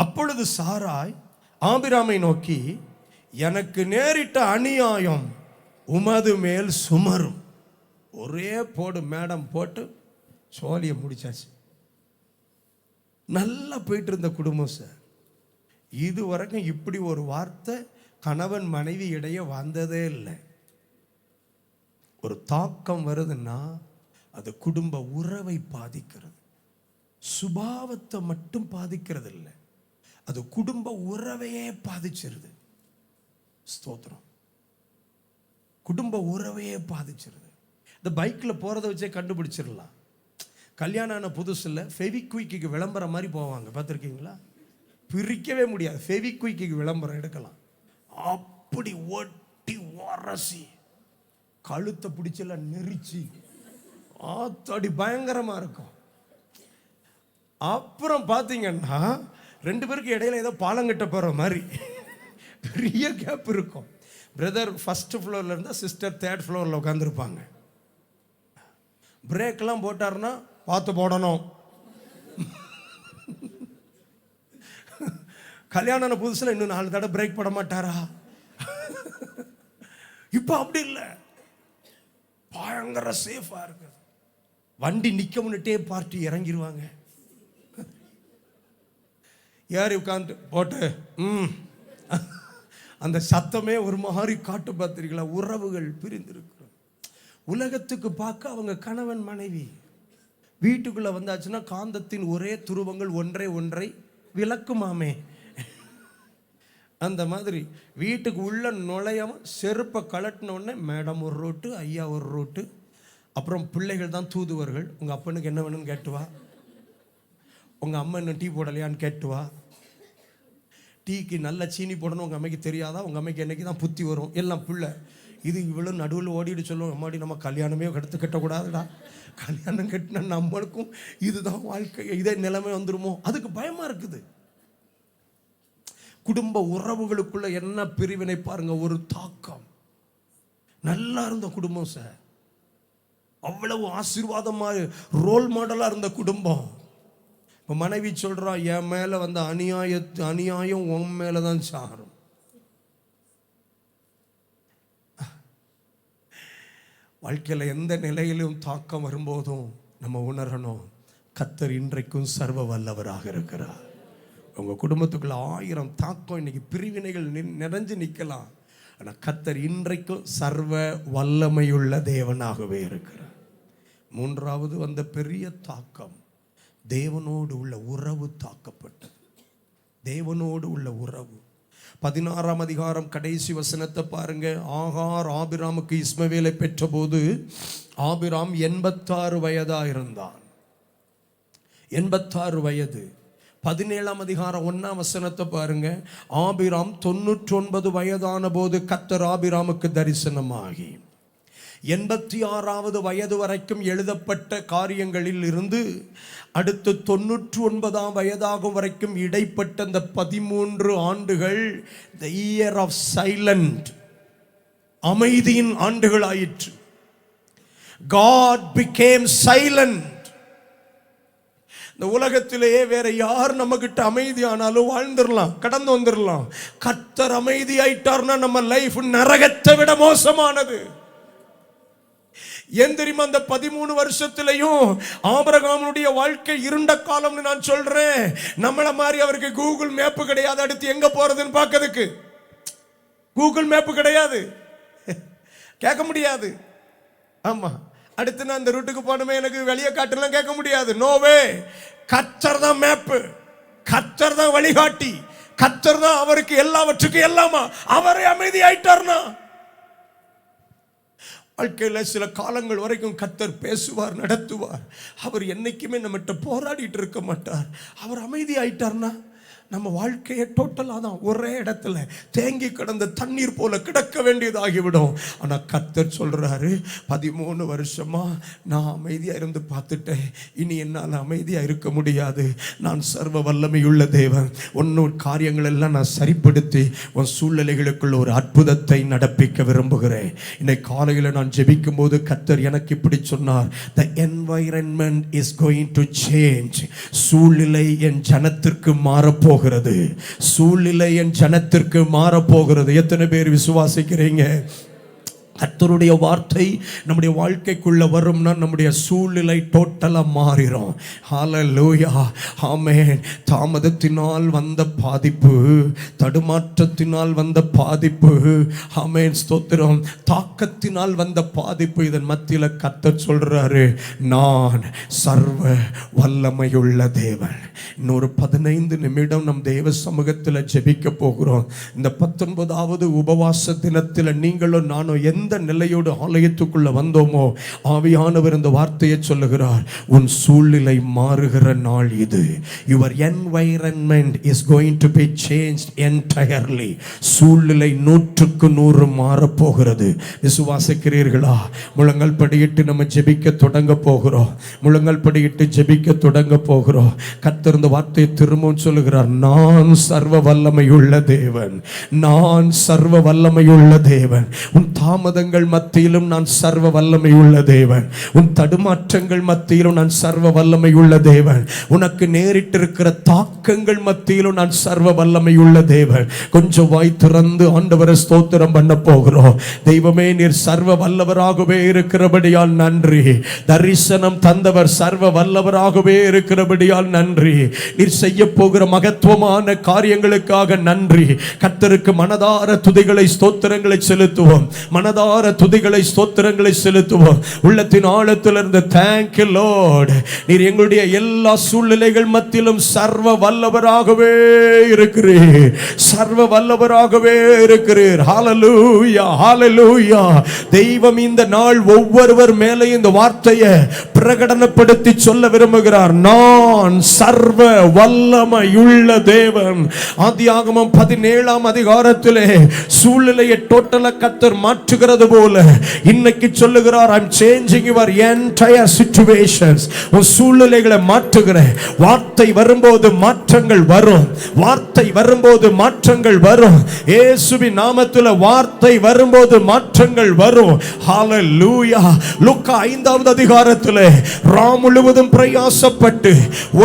அப்பொழுது சாராய் ஆபிராமை நோக்கி, எனக்கு நேரிட்ட அநியாயம் உமது மேல் சுமரும். ஒரே போடு மேடம் போட்டு சோழியை முடிச்சாச்சு. நல்லா போயிட்டு இருந்த குடும்பம் சார். இது வரைக்கும் இப்படி ஒரு வார்த்தை கணவன் மனைவி இடையே வந்ததே இல்லை. ஒரு தாக்கம் வருதுன்னா அது குடும்ப உறவை பாதிக்கிறது. சுபாவத்தை மட்டும் பாதிக்கிறது இல்லை, அது குடும்ப உறவையே பாதிச்சிருது. ஸ்தோத்திரம். குடும்ப உறவையே பாதிச்சிருது. இந்த பைக்கில் போகிறத வச்சே கண்டுபிடிச்சிடலாம். கல்யாணம் ஆன புதுசில் ஃபெவிக்விக்கு விளம்பரம் மாதிரி போவாங்க, பார்த்துருக்கீங்களா? பிரிக்கவே முடியாது. ஃபெவிக்விக்கு விளம்பரம் எடுக்கலாம், அப்படி ஒட்டி உரசி கழுத்தை பிடிச்செல்லாம் நெரிச்சு ஆத்தாடி பயங்கரமாக இருக்கும். அப்புறம் பார்த்தீங்கன்னா 2 பேருக்கு இடையில ஏதோ பாலங்கட்ட போகிற மாதிரி பெரிய கேப் இருக்கும். பிரதர் ஃபர்ஸ்ட் ஃப்ளோரில் இருந்தால் சிஸ்டர் 3rd ஃப்ளோரில் உட்காந்துருப்பாங்க. பிரேக்லாம் போட்டாருன்னா பார்த்து போடணும். கல்யாணம் புதுசில் இன்னும் 4 தடவை பிரேக் போட மாட்டாரா? இப்போ அப்படி இல்லை, பயங்கர சேஃபா இருக்குது. வண்டி நிக்க முன்னிட்டே பார்ட்டி இறங்கிடுவாங்க. யார் உட்காந்து போட்டு அந்த சத்தமே ஒரு மாதிரி காட்டு. பார்த்திருக்கீங்களா? உறவுகள் பிரிந்திருக்கிறோம். உலகத்துக்கு பார்க்க அவங்க கணவன் மனைவி, வீட்டுக்குள்ள வந்தாச்சுன்னா காந்தத்தின் ஒரே துருவங்கள் ஒன்றை விளக்குமாமே. அந்த மாதிரி வீட்டுக்கு உள்ள நுழையாம செருப்பை கலட்டின உடனே மேடம் ஒரு ரோட்டு, ஐயா ஒரு ரோட்டு, அப்புறம் பிள்ளைகள் தான் தூதுவர்கள். உங்கள் அப்பனுக்கு என்ன வேணும்னு கேட்டுவா, உங்கள் அம்மா இன்னும் டீ போடலையான்னு கேட்டுவா, டீக்கு நல்ல சீனி போடணும் உங்கள் அம்மைக்கு தெரியாதா, உங்கள் அம்மைக்கு என்னைக்கு தான் புத்தி வரும், எல்லாம் பிள்ளை. இது இவ்வளோ நடுவில் ஓடிட்டு சொல்லுவோம், அம்மாடி நம்ம கல்யாணமே கடுத்து கட்டக்கூடாதுடா, கல்யாணம் கட்டின நம்மளுக்கும் இதுதான் வாழ்க்கை, இதே நிலைமை வந்துருமோ, அதுக்கு பயமாக இருக்குது. குடும்ப உறவுகளுக்குள்ள என்ன பிரிவினை பாருங்க, ஒரு தாக்கம். நல்லா இருந்த குடும்பம் சார், அவ்வளவு ஆசீர்வாதமா ரோல் மாடலா இருந்த குடும்பம். இப்போ மனைவி சொல்றா, என் மேல வந்த அநியாயம் உன் மேலதான் சாரும். வாழ்க்கையில் எந்த நிலையிலும் தாக்கம் வரும்போதும் நம்ம உணரணும், கர்த்தர் இன்றைக்கும் சர்வ வல்லவராக இருக்கிறார். உங்கள் குடும்பத்துக்குள்ள 1000 தாக்கம், இன்னைக்கு பிரிவினைகள் நிறைஞ்சு நிற்கலாம், ஆனால் கர்த்தர் இன்றைக்கும் சர்வ வல்லமையுள்ள தேவனாகவே இருக்கிறார். 3வது வந்த பெரிய தாக்கம், தேவனோடு உள்ள உறவு தாக்கப்பட்டது. தேவனோடு உள்ள உறவு. 16ஆம் அதிகாரம் கடைசி வசனத்தை பாருங்க. ஆகார் ஆபிராமுக்கு இஸ்மவேலை பெற்ற போது ஆபிராம் 86 வயதா இருந்தான். 86 வயது. 17ஆம் அதிகாரம் 1ஆம் வசனத்தை பாருங்க. ஆபிராம் 99 வயதான போது கர்த்தர் ஆபிராமுக்கு தரிசனமாகி 86வது வயது வரைக்கும் எழுதப்பட்ட காரியங்களில் இருந்து அடுத்து 99ஆம் வயதாகும் வரைக்கும் இடைப்பட்ட அந்த 13 ஆண்டுகள் the year of silent, அமைதியின் ஆண்டுகள் ஆயிற்று. God became silent. இந்த உலகத்திலேயே வேற யார் நம்மகிட்ட அமைதியானாலும் வாழ்ந்துடலாம், கடந்து வந்துடலாம். கர்த்தர் அமைதியாயிட்டார்னா நம்ம லைஃப் நரகத்தை விட மோசமானது. ஏன் தெரியுமா? அந்த 13 வருஷத்திலையும் ஆபிரகாமுடைய வாழ்க்கை இருண்ட காலம்னு நான் சொல்றேன். நம்மள மாதிரி அவருக்கு கூகுள் மேப் கிடையாது, அடுத்து எங்க போறதுன்னு பார்க்கிறதுக்கு கூகுள் மேப் கிடையாது, கேட்க முடியாது. ஆமா, அடுத்து நான் இந்த ரூட்டுக்கு போனமே எனக்கு வெளியே காட்டலாம் கேட்க முடியாது. நோவே. கர்த்தர் தான் மேப், கர்த்தர் தான் வழிகாட்டி, கர்த்தர் தான் அவருக்கு எல்லாவற்றுக்கும் எல்லாமா. அவரே அமைதி ஆயிட்டார்னா வாழ்க்கையில சில காலங்கள் வரைக்கும் கர்த்தர் பேசுவார், நடத்துவார். அவர் என்னைக்குமே நம்மகிட்ட போராடிட்டு இருக்க மாட்டார். அவர் அமைதி ஆயிட்டார்னா நம்ம வாழ்க்கையை டோட்டலாக தான் ஒரே இடத்துல தேங்கி கிடந்த தண்ணீர் போல கிடக்க வேண்டியதாகிவிடும். ஆனால் கர்த்தர் சொல்றாரு, 13 வருஷமா நான் அமைதியாக இருந்து பார்த்துட்டேன், இனி என்னால் அமைதியாக இருக்க முடியாது. நான் சர்வ வல்லமையுள்ள தேவன். உன்னோட காரியங்கள் எல்லாம் நான் சரிப்படுத்தி உன் சூழ்நிலைகளுக்குள்ள ஒரு அற்புதத்தை நடப்பிக்க விரும்புகிறேன். இன்னைக்கு காலையில் நான் ஜெபிக்கும் போது கர்த்தர் எனக்கு இப்படி சொன்னார், the environment is going to change. சூழ்நிலை என் ஜனத்திற்கு மாறப்போ சூழ்நிலை என் ஜனத்திற்கு மாறப்போகிறது. எத்தனை பேர் விசுவாசிக்கிறீங்க? கர்த்தருடைய வார்த்தை நம்முடைய வாழ்க்கைக்குள்ள வரும்னா நம்முடைய சூழ்நிலை டோட்டலா மாறிடும். ஹல்லேலூயா, ஆமென். தாமதத்தினால் வந்த பாதிப்பு, தடுமாற்றத்தினால் வந்த பாதிப்பு, ஆமென், ஸ்தோத்திரம், தாக்கத்தினால் வந்த பாதிப்பு, இதன் மத்தியில கர்த்தர் சொல்றாரு, நான் சர்வ வல்லமையுள்ள தேவன். இன்னொரு 15 நிமிடம் நம் தேவ சமூகத்தில் ஜெபிக்க போகிறோம். இந்த 19வது உபவாச தினத்தில் நீங்களும் நானும் எந்த நிலையோடு ஆலயத்துக்குள்ள வந்தோமோ ஆவியானவர் இந்த வார்த்தையை சொல்லுகிறார், உன் சூழ்நிலை மாறுகிற நாள் இது. Your environment is going to be changed entirely. சூழ்நிலை 100க்கு 100 மாறப்போகிறது. விசுவாசிக்கிறீர்களா? முழங்கால் படியிட்டு நம்ம ஜெபிக்க தொடங்க போகிறோம். முழங்கால் படியிட்டு ஜெபிக்க தொடங்க போகிறோம். கர்த்தர் இந்த வார்த்தையை திரும்பவும் சொல்லுகிறார், நான் சர்வ வல்லமையுள்ள தேவன், நான் சர்வ வல்லமையுள்ள தேவன். உன் தாமதங்கள் மத்தியிலும் நான் சர்வ வல்லமையுள்ள தேவன். உன் தடுமாற்றங்கள் மத்தியிலும் நான் சர்வ வல்லமையுள்ள தேவன். உனக்கு நேரிட்டிருக்கிற தாக்கங்கள் மத்தியிலும் நான் சர்வ வல்லமையுள்ள தேவன். கொஞ்சம் வாய் திறந்து ஆண்டவரை ஸ்தோத்திரம் பண்ண போகிறோம். தெய்வமே, நீர் சர்வ வல்லவராகவே இருக்கிறபடியால் நன்றி. தரிசனம் தந்தவர் சர்வ வல்லவராகவே இருக்கிறபடியால் நன்றி. நீர் செய்ய போகிற மகத்துவமான காரியங்களுக்காக நன்றி. கர்த்தருக்கு மனதார துதிகளை ஸ்தோத்திரங்களை செலுத்துவோம். மனதார துதிகளை ஸ்தோத்திரங்களை செலுத்துவோம். உள்ளத்தின் ஆழத்திலிருந்து thank you Lord. நீர் எங்களுடைய எல்லா சூழ்நிலைகள் மத்தியிலும் சர்வ வல்லவராகவே இருக்கிறீர், சர்வ வல்லவராகவே இருக்கிறீர். ஹalleluya, ஹalleluya. தெய்வம் இந்த நாள் ஒவ்வொருவர் மேலே இந்த வார்த்தையை பிரகடனப்படுத்தி சொல்ல விரும்புகிறார், நான் சர்வ வல்லமையுள்ள தேவன். ஆதியாகமம் 17ஆம் அதிகாரத்திலே சூழ்நிலையை டோட்டலா கர்த்தர் மாற்றுகிறது போல இன்னைக்கு சொல்லுகிறார், I'm changing your entire situations. உன் சூழ்நிலைகளை மாற்றுகிறேன். வார்த்தை வரும்போது மாற்றங்கள் வரும், வார்த்தை வரும்போது மாற்றங்கள் வரும். இயேசுவின் நாமத்தில் வார்த்தை வரும்போது மாற்றங்கள் வரும். ஹalleluya. லூக்கா 5ஆவது அதிகாரத்திலே ராம் முழுவதும் பிரயாசப்பட்டு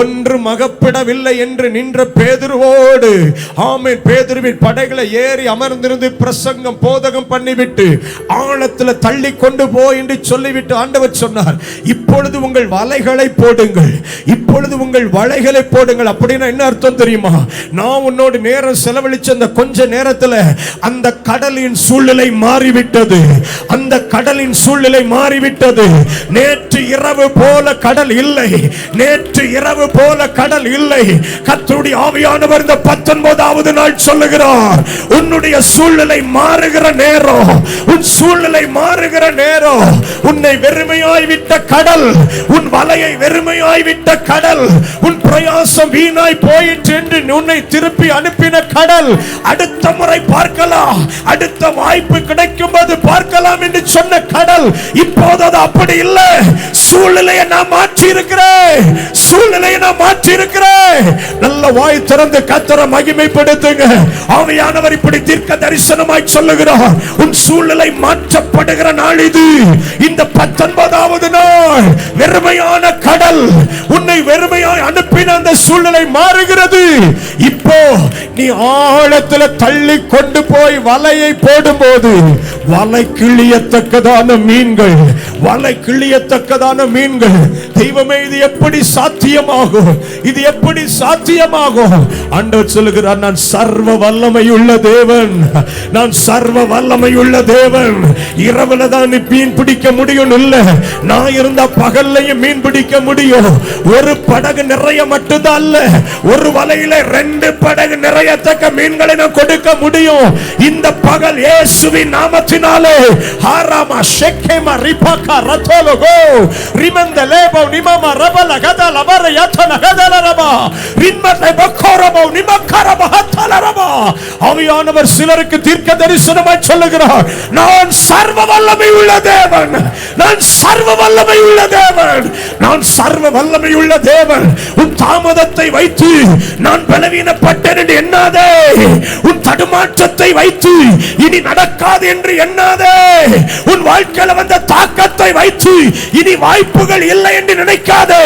ஒன்றும் அகப்படவில்லை என்று நின்ற பேதுருவோடு, ஆமென், பேதுருவின் படகுல ஏறி அமர்ந்திருந்து பிரசங்கம் போதகம் பண்ணிவிட்டு ஆழத்தில் தள்ளி கொண்டு போய் என்று சொல்லிவிட்டு ஆண்டவர் சொன்னார், இப்பொழுது உங்கள் வலைகளை போடுங்கள், இப்பொழுது உங்கள் வலைகளை போடுங்கள். அப்படின்னா என்ன அர்த்தம் தெரியுமா? நான் உன்னோடு நேரம் செலவழிச்ச அந்த கொஞ்ச நேரத்தில் அந்த கடலின் சூழ்நிலை மாறிவிட்டது, அந்த கடலின் சூழ்நிலை மாறிவிட்டது. நேற்று இரவு போல கடல் இல்லை, நேற்று இரவு போல கடல் இல்லை. கர்த்தருடைய ஆவியானவர் இந்த 19வது நாள் சொல்லுகிறார், உன்னுடைய சூழ்நிலை மாறுகிற நேரம், உன் உன் சூழ்நிலை மாறுகிற நேரம், உன்னை வெறுமையாய் விட்ட கடல், உன் வலையை வெறுமையாய் விட்ட கடல், உன் பிரயாசம் வீணாய் போயிற்று என்று உன்னை திருப்பி அனுப்பின கடல், அடுத்த முறை பார்க்கலாம், அடுத்த வாய்ப்பு கிடைக்கும் போது பார்க்கலாம் என்று சொன்ன கடல், இப்போது அது அப்படி இல்லை. சூழ்நிலையை நான் மாற்றி இருக்கிறேன், சூழ்நிலையை நான் மாற்றி இருக்கிறேன். நல்ல வாய் திறந்து கர்த்தரை மகிமைப்படுத்துங்க. ஆவியானவர் இப்படி தீர்க்க தரிசனமாய் சொல்லுகிறார், உன் சூழ்நிலை மாற்றப்படுகிற நாள் இது. இந்த 19வது நாள் வெறுமையான கடல், உன்னை வெறுமையாய் அனுப்பின அந்த சூழ்நிலை மாறுகிறது. இப்போ நீ ஆழத்துல தள்ளி கொண்டு போய் வலையை போடும்போது வலை கிழியத்தக்கதான மீன்கள், வலை கிழியத்தக்கதான மீன்கள். தெய்வமே, இது எப்படி சாத்தியமாகும்? இது எப்படி சாத்தியமாகும்? ஆண்டவர் சொல்லுகிறார், நான் சர்வ வல்லமையுள்ள தேவன், நான் சர்வ வல்லமையுள்ள தேவன். இரவுல தான் நீ மீன் பிடிக்க முடியும் இல்ல, நான் இருந்தா பகல்லையும் மீன் பிடிக்க முடியும். ஒரு படகு நிறைய மட்டும்தான் அல்ல, ஒரு வலையில 2 படகு நிறையத்தக்க மீன்களை நான் கொடுக்க முடியும். இந்த பகல் இயேசுவின் நாமத்தினாலே ஹாராமா ஷெக்கேமா ரிபாகா ரதோலோகோ ரிமந்தலேபோ நிமமா ரபல கதல வர யதன கதல ரபா ரிமலே பக்கோரபோ நிமக்கரப ஹதல ரபா. ஆவியானவர் சிலருக்கு தீர்க்க தரிசனமாய் சொல்லுகிறார், நான் சர்வ வல்லமை உள்ள தேவன், நான் சர்வ வல்லமை உள்ள தேவன், நான் சர்வ வல்லமை உள்ள தேவன். உன் தாமதத்தை வைத்து நான் பலவீனப்பட்டேன் என்று எண்ணாதே, உன் தடுமாற்றத்தை வைத்து இனி நடக்காது என்று எண்ணாதே, உன் வாழ்க்கையில் வந்த தாக்கத்தை வைத்து இனி வாய்ப்புகள் இல்லை என்று நினைக்காதே.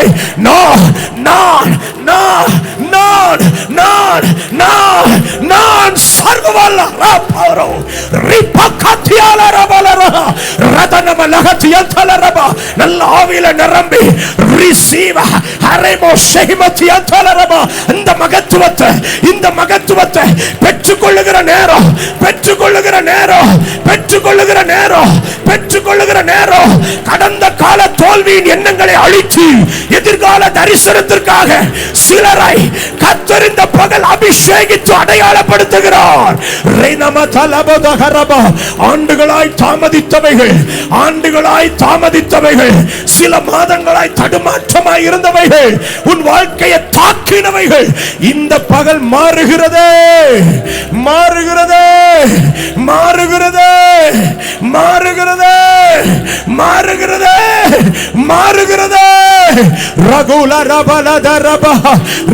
நான் நான் நான் நான் நான் நான் நான் சர்வ வல்லவரோ ரிபகத்தியால ரபலரா ரதனம லகத்தியந்தலரபா. நல்ல ஆவியில நிரம்பி ரிசீவ ஹரேமோ ஷெஹிமத்தியந்தலரபா. இந்த மகத்துவத்தை, இந்த மகத்துவத்தை பெற்றுக்கொள்ளுகிற நேரம், பெற்றுக்கொள்ளுகிற நேரம், பெற்றுக்கொள்ளுகிற நேரம், பெற்றுக்கொள்ளுகிற நேரம். கடந்த கால தோல்வியின் எண்ணங்களை அழித்து எதிர்கால தரிசனத்திற்காக சிலரை கர்த்தர் இந்த பகல் அபிஷேகித்து அடையாளப்படுத்துகிறார். ஆண்டுகளாய் தாமதித்தவைகள், ஆண்டுகளாய் தாமதித்தவைகள், சில மாதங்களாய் தடுமாற்றமாய் இருந்தவைகள், உன் வாழ்க்கையை தாக்கினவைகள், இந்த பகல் மாறுகிறதே, மாறுகிறதே, மாறுகிறதே, மாறுகிறதே, மாறுகிறதே, மாறுகிறதே. ரகுல ரபல தரப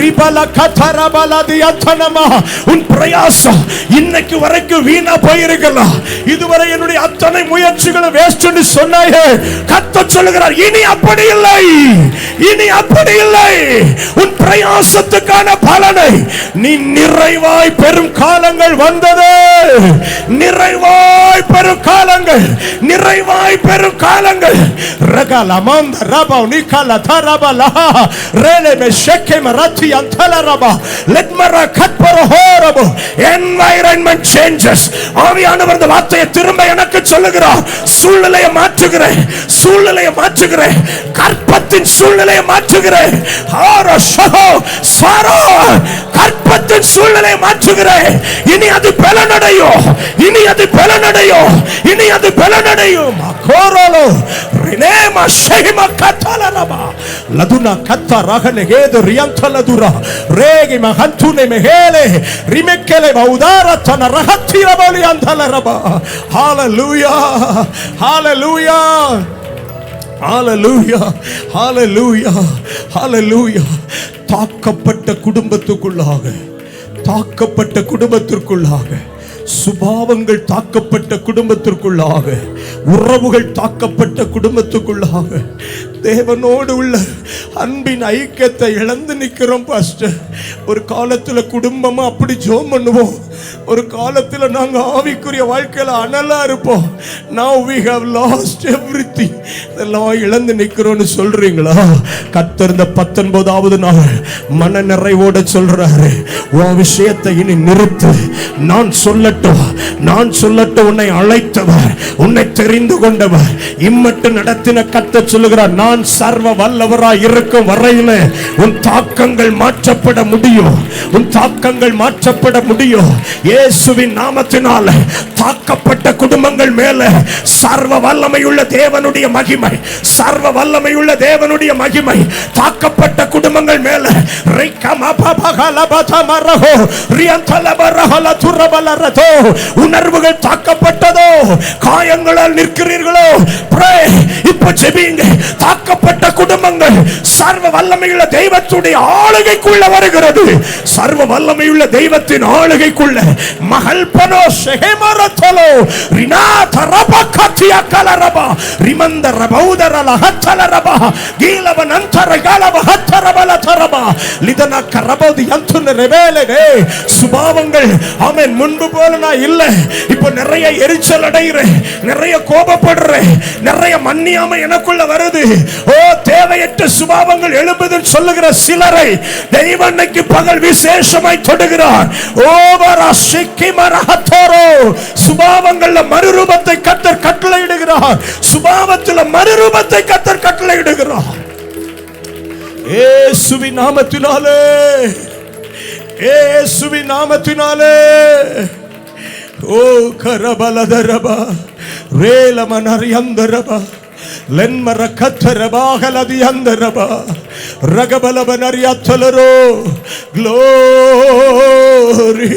ரிபல கதரபல தியத்தனமா. உன் பிரயாசம் இன்னைக்கு வரைக்கும் வீணா போயிருக்கலாம், இதுவரை என்னுடைய அத்தனை முயற்சிகளும் வேஸ்ட் என்று சொன்னாயே. கர்த்தர் சொல்லுகிறார், இனி அப்படி இல்லை, இனி அப்படி இல்லை. உன் பிரயாசத்துக்கான பலனை நீ நிறைவாய் பெறும் காலங்கள் வந்தது, நிறைவாய் பெறும் காலங்கள், நிறைவாய் பெறும் காலங்கள். ரகலமந்த ரபௌ நிகல தரபல ரேலெ ஷெக்கெம ரத்தி அந்தலரபா லெட்மர கத்பரஹோரபு. Environment changes. ஆவியானவர் இந்த வார்த்தையை திரும்ப எனக்கு சொல்லுகிறார், சூழ்நிலையை மாற்றுகிறேன், சூழ்நிலையை மாற்றுகிறேன், கற்பத்தின் சூழ்நிலையை மாற்றுகிறேன். ஆரோ ஷஹோ ஸ்வரோ கற்பத்தின் சூழ்நிலையை மாற்றுகிறேன். இனி அது பலனடையும், இனி அது பலனடையும், இனி அது பலனடையும். கோரோலோ ரினேமா ஷெஹிமா கத்தலரபா லதுனா கத்த ரகனேது ரியந்தலதுரா ரேகி மஹந்துனே மெஹேலே ரிமெக்கலே பௌதாரத்தன ரஹத்திரபலி அந்தலரபா. ஹalleluya, ஹalleluya, ஹalleluya, ஹalleluya, ஹalleluya. தாக்கப்பட்ட குடும்பத்துக்குள்ளாக, தாக்கப்பட்ட குடும்பத்திற்குள்ளாக, சுபாவங்கள் தாக்கப்பட்ட குடும்பத்திற்குள்ளாக, உறவுகள் தாக்கப்பட்ட குடும்பத்துக்குள்ளாக தேவனோடு உள்ள அன்பின் ஐக்கியத்தை இழந்து நிற்கிறோம் பாஸ்டர். ஒரு காலத்துல குடும்பமா அப்படி ஜெபம் பண்ணுவோம், ஒரு காலத்துல நாங்க ஆவிக்குரிய வாழ்க்கையில அனலா இருப்போம். Now we have lost everything. இதெல்லாம் இழந்து நிற்கிறோம்னு சொல்றீங்களா? கர்த்தர் இந்த 19வது நாள் மன நிறைவோட சொல்றாரு, உன் விஷயத்தை இனி நிறுத்து, நான் சொல்லட்டும், நான் சொல்லட்டும். உன்னை அழைத்தவர், உன்னை தெரிந்து கொண்டவர், இம்மட்டு நடத்தின கர்த்தர் சொல்லுகிறார், நான் சர்வ வல்லவராய் இருக்கும் வரையில உன் தாக்கங்கள் மாற்றப்பட முடியும், உன் தாக்கங்கள் மாற்றப்பட முடியும். இயேசுவின் நாமத்தினால தாக்கப்பட்ட குடும்பங்கள் மேல சர்வ வல்லமையுள்ள தேவனுடைய மகிமை, சர்வ வல்லமையுள்ள தேவனுடைய மகிமை தாக்கப்பட்ட குடும்பங்கள் மேல உணர்வுகள் தாக்கப்பட்டதோ, காயங்களால் நிற்கிறீர்களோ, இப்ப ஜெபிங்க. தாக்கப்பட்ட குடும்பங்கள் சர்வ வல்லமையுள்ள தெய்வத்துடைய ஆளுகைக்குள்ள வருகிறது. சர்வ வல்லமையுள்ள தெய்வத்தின் ஆளுகைக்குள்ள மகள் பனோ ஷெஹமரதலோ ரினாத ரபகத்தியா கலரபா ரிமந்த ரபௌதரல ஹத்தலரபா கீலவன் அந்தர கலவ ஹத்தரபல தரபா லிதன கரபதி அந்துன ரெவேலவே. சுபாவங்கள் ஆமென் முன்பு போல நான் இல்ல. இப்போ நிறைய எரிச்சல் அடைகிறேன், நிறைய கோபப்படுறேன், நிறைய மன்னியாம எனக்குள்ள வருது. ஓ, தேவையற்ற சுபாவங்கள் எழும்புதுன்னு சொல்லுகிற சிலரை தெய்வம் இன்னைக்கு பகல் விசேஷமாய் தொடுகிறார். ஓவரா சிக்கி மரஹத்தோரோ. சுபாவங்கள்ல மறுரூபத்தை கர்த்தர் கட்டளையிடுகிறார். சுபாவத்தில் மறுரூபத்தை கர்த்தர் கட்டளையிடுகிறார். இயேசுவின் நாமத்தினாலே, இயேசுவின் நாமத்தினாலே. ஓ கரபலதரபா ரேலமனரியந்தரபா லென்மர கத்தரபாகலதி அந்தரபா ரகபலபனரியத்தலரோ. Glory,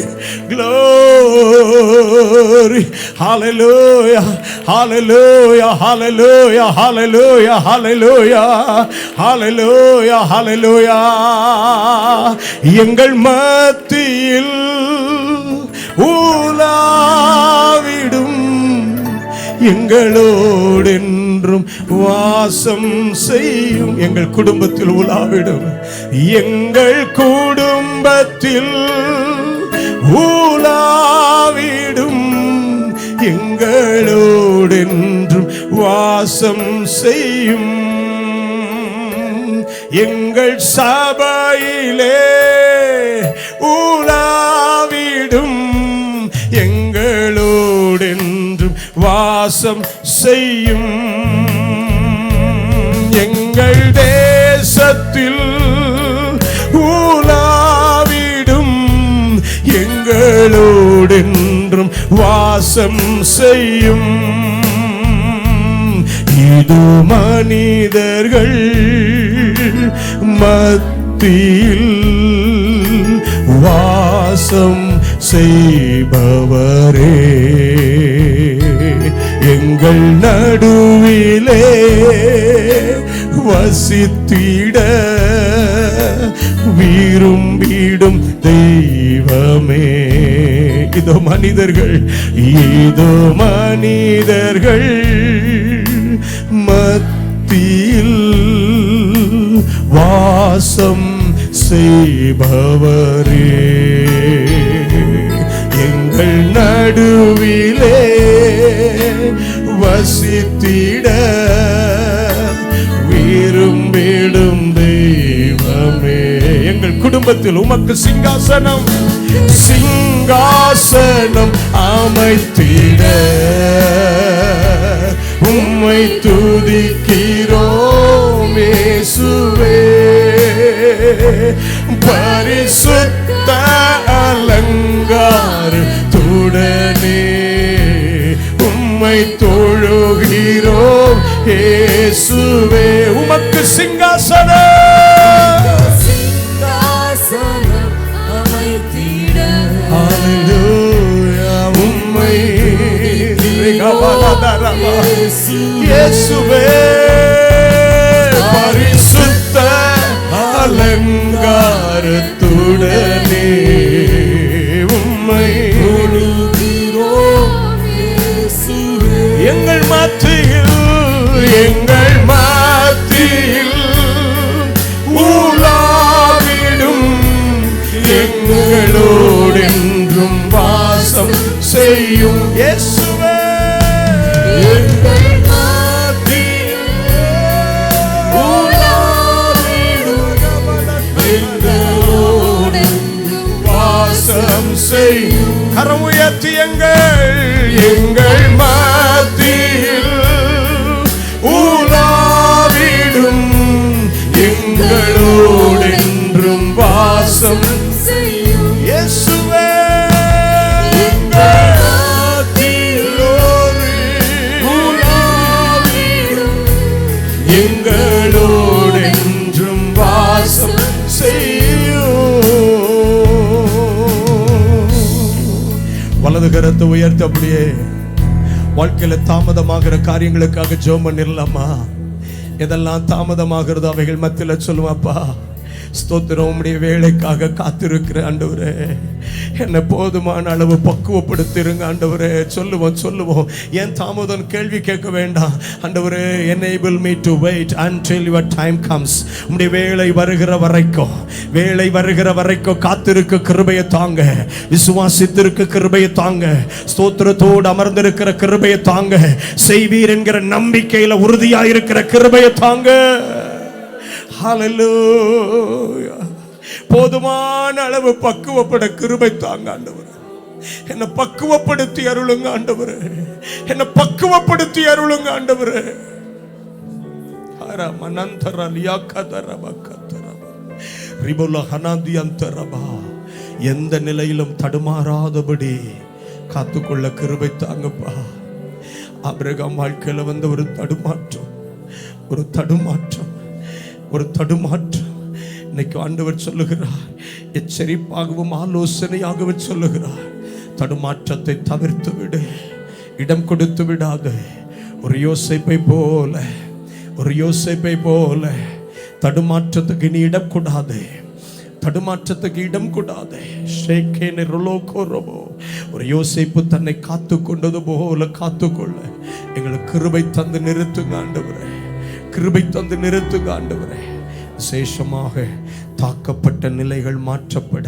glory, hallelujah, hallelujah, hallelujah, hallelujah, hallelujah, hallelujah, hallelujah. எங்கள் மத்தியில் உலாவிடும் எங்களோடென்றும் வாசம் செய்யும். எங்கள் குடும்பத்தில் உலாவிடும், எங்கள் குடும்பத்தில் உலாவிடும் எங்களோடென்றும் வாசம் செய்யும். எங்கள் சபையிலே உலாவிடும் எங்களோடென்றும் வாசம் செய்யும். எங்கள் தேசத்தில் உலாவிடும் எங்களோடென்றும் வாசம் செய்யும். இது மனிதர்கள் மத்தியில் வாசம் செய்பவரே, எங்கள் நடுவிலே வசித்திட விரும்பிடும் தெய்வமே. இதோ மனிதர்கள், இதோ மனிதர்கள் மத்தியில் வாசம் செய்பவரே, எங்கள் நடுவிலே வசித்திட விரும்பிடும் தெய்வமே. எங்கள் குடும்பத்தில் உமக்கு சிங்காசனம், சிங்காசனம் அமைத்திட உம்மை துதிக்கிறோம் இயேசுவே. பரிசுத்த அலங்காரத்துடனே உம்மை தொழுகிறோம் இயேசுவே. உமக்கு சிங்காசனம், சிங்காசனம் அமைத்திட ஹல்லேலூயா உம்மை இயேசுவே. பரிசுத்த அலங்காரத்துடனே உம்மை தொழுகிறோம் இயேசுவே. எங்கள் மத்தியில், எங்கள் மத்தியில் உலாவிடும் எங்களோடென்றும் வாசம் செய்யும் இயேசுவே. எங்கள் மத்தியில் உலாவிடும் எங்களோடென்றும் வாசம் செய்யும். கரம் உயர்த்தி எங்கள் மத்தியில் உலாவிடும் எங்களோடென்றும் வாசம் செய்யும் இயேசுவே. எங்களோடு என்றும் வாசம் செய்யும். வலது கரத்தை உயர்த்த அப்படியே வாழ்க்கையில தாமதமாகிற காரியங்களுக்காக ஜெபம் பண்ணிடலாமா? எதெல்லாம் தாமதமாகிறதோ அவைகள் மத்தியில சொல்லுவாப்பா, ஸ்தோத்திரம், உம்முடைய வேலைக்காக காத்திருக்கிற ஆண்டவரே, என்னை போதுமான அளவு பக்குவப்படுத்திருங்க ஆண்டவரே. சொல்லுவோம். ஏன் தாமதம் கேள்வி கேட்க வேண்டாம் ஆண்டவரே. enable me to wait until your time comes. உம்முடைய வேலை வருகிற வரைக்கும் காத்திருக்க கிருபையை தாங்க, விசுவாசித்திருக்க கிருபையை தாங்க, ஸ்தோத்திரத்தோடு அமர்ந்திருக்கிற கிருபையை தாங்க, செய்வீர் என்கிற நம்பிக்கையில உறுதியாயிருக்கிற கிருபையை தாங்க. ஹல்லேலூயா. போதுமான அளவு பக்குவப்பட கிருபை தாங்க ஆண்டவரே. என்னை பக்குவப்படுத்தி அருளுங்க ஆண்டவரே. என்னை பக்குவப்படுத்தி அருளுங்க ஆண்டவரே. எந்த நிலையிலும் தடுமாறாதபடி காத்துக்கொள்ள கிருபை தாங்கப்பா. ஆபிரகாம் வாழ்க்கையில வந்த ஒரு தடுமாற்றம் இன்னைக்கு ஆண்டவர் சொல்லுகிறார், எச்சரிப்பாகவும் ஆலோசனையாகவும் சொல்லுகிறார். தடுமாற்றத்தை தவிர்த்து விடு, இடம் கொடுத்து விடாத. ஒரு யோசேப்பை போல தடுமாற்றத்துக்கு நீ இடம் கூடாது. ஒரு யோசேப்பு தன்னை காத்து கொண்டது போல காத்துக்கொள்ள எங்களுக்கு கிருபை தந்து நிறுத்துங்க ஆண்டவரே. விசேஷமாக தாக்கப்பட்ட நிலைகள் மாற்றப்பட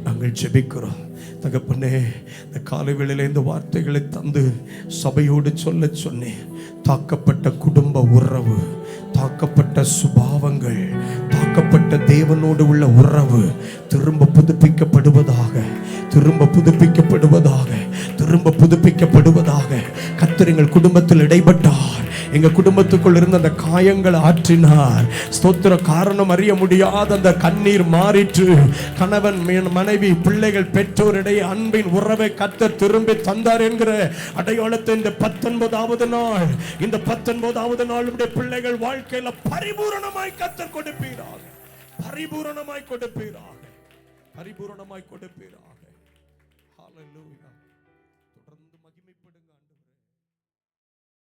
நாங்கள் ஜெபிக்கிறோம் தகப்பனே. இந்த காலை வேளையில இந்த வார்த்தைகளை தந்து சபையோடு சொல்ல சொன்னேன். தாக்கப்பட்ட குடும்ப உறவு, தாக்கப்பட்ட சுபாவங்கள், தாக்கப்பட்ட தேவனோடு உள்ள உறவு திரும்ப புதுப்பிக்கப்படுவதாக கர்த்தர் எங்கள் குடும்பத்தில் இடைப்பட்டார். எங்க குடும்பத்துக்குள் இருந்த அந்த காயங்களை ஆற்றினார். ஸ்தோத்திர, காரணம் அறிய முடியாத அந்த கண்ணீர் மாறிற்று. கணவன் மனைவி பிள்ளைகள் பெற்றோரிடையே அன்பின் உறவை கர்த்தர் திரும்பி தந்தார் என்கிற அடையாளத்தை இந்த 19வது நாள் பிள்ளைகள் வாழ்க்கையில பரிபூரணமாய் கர்த்தர் கொடுப்பீராக. ஹல்லேலூயா.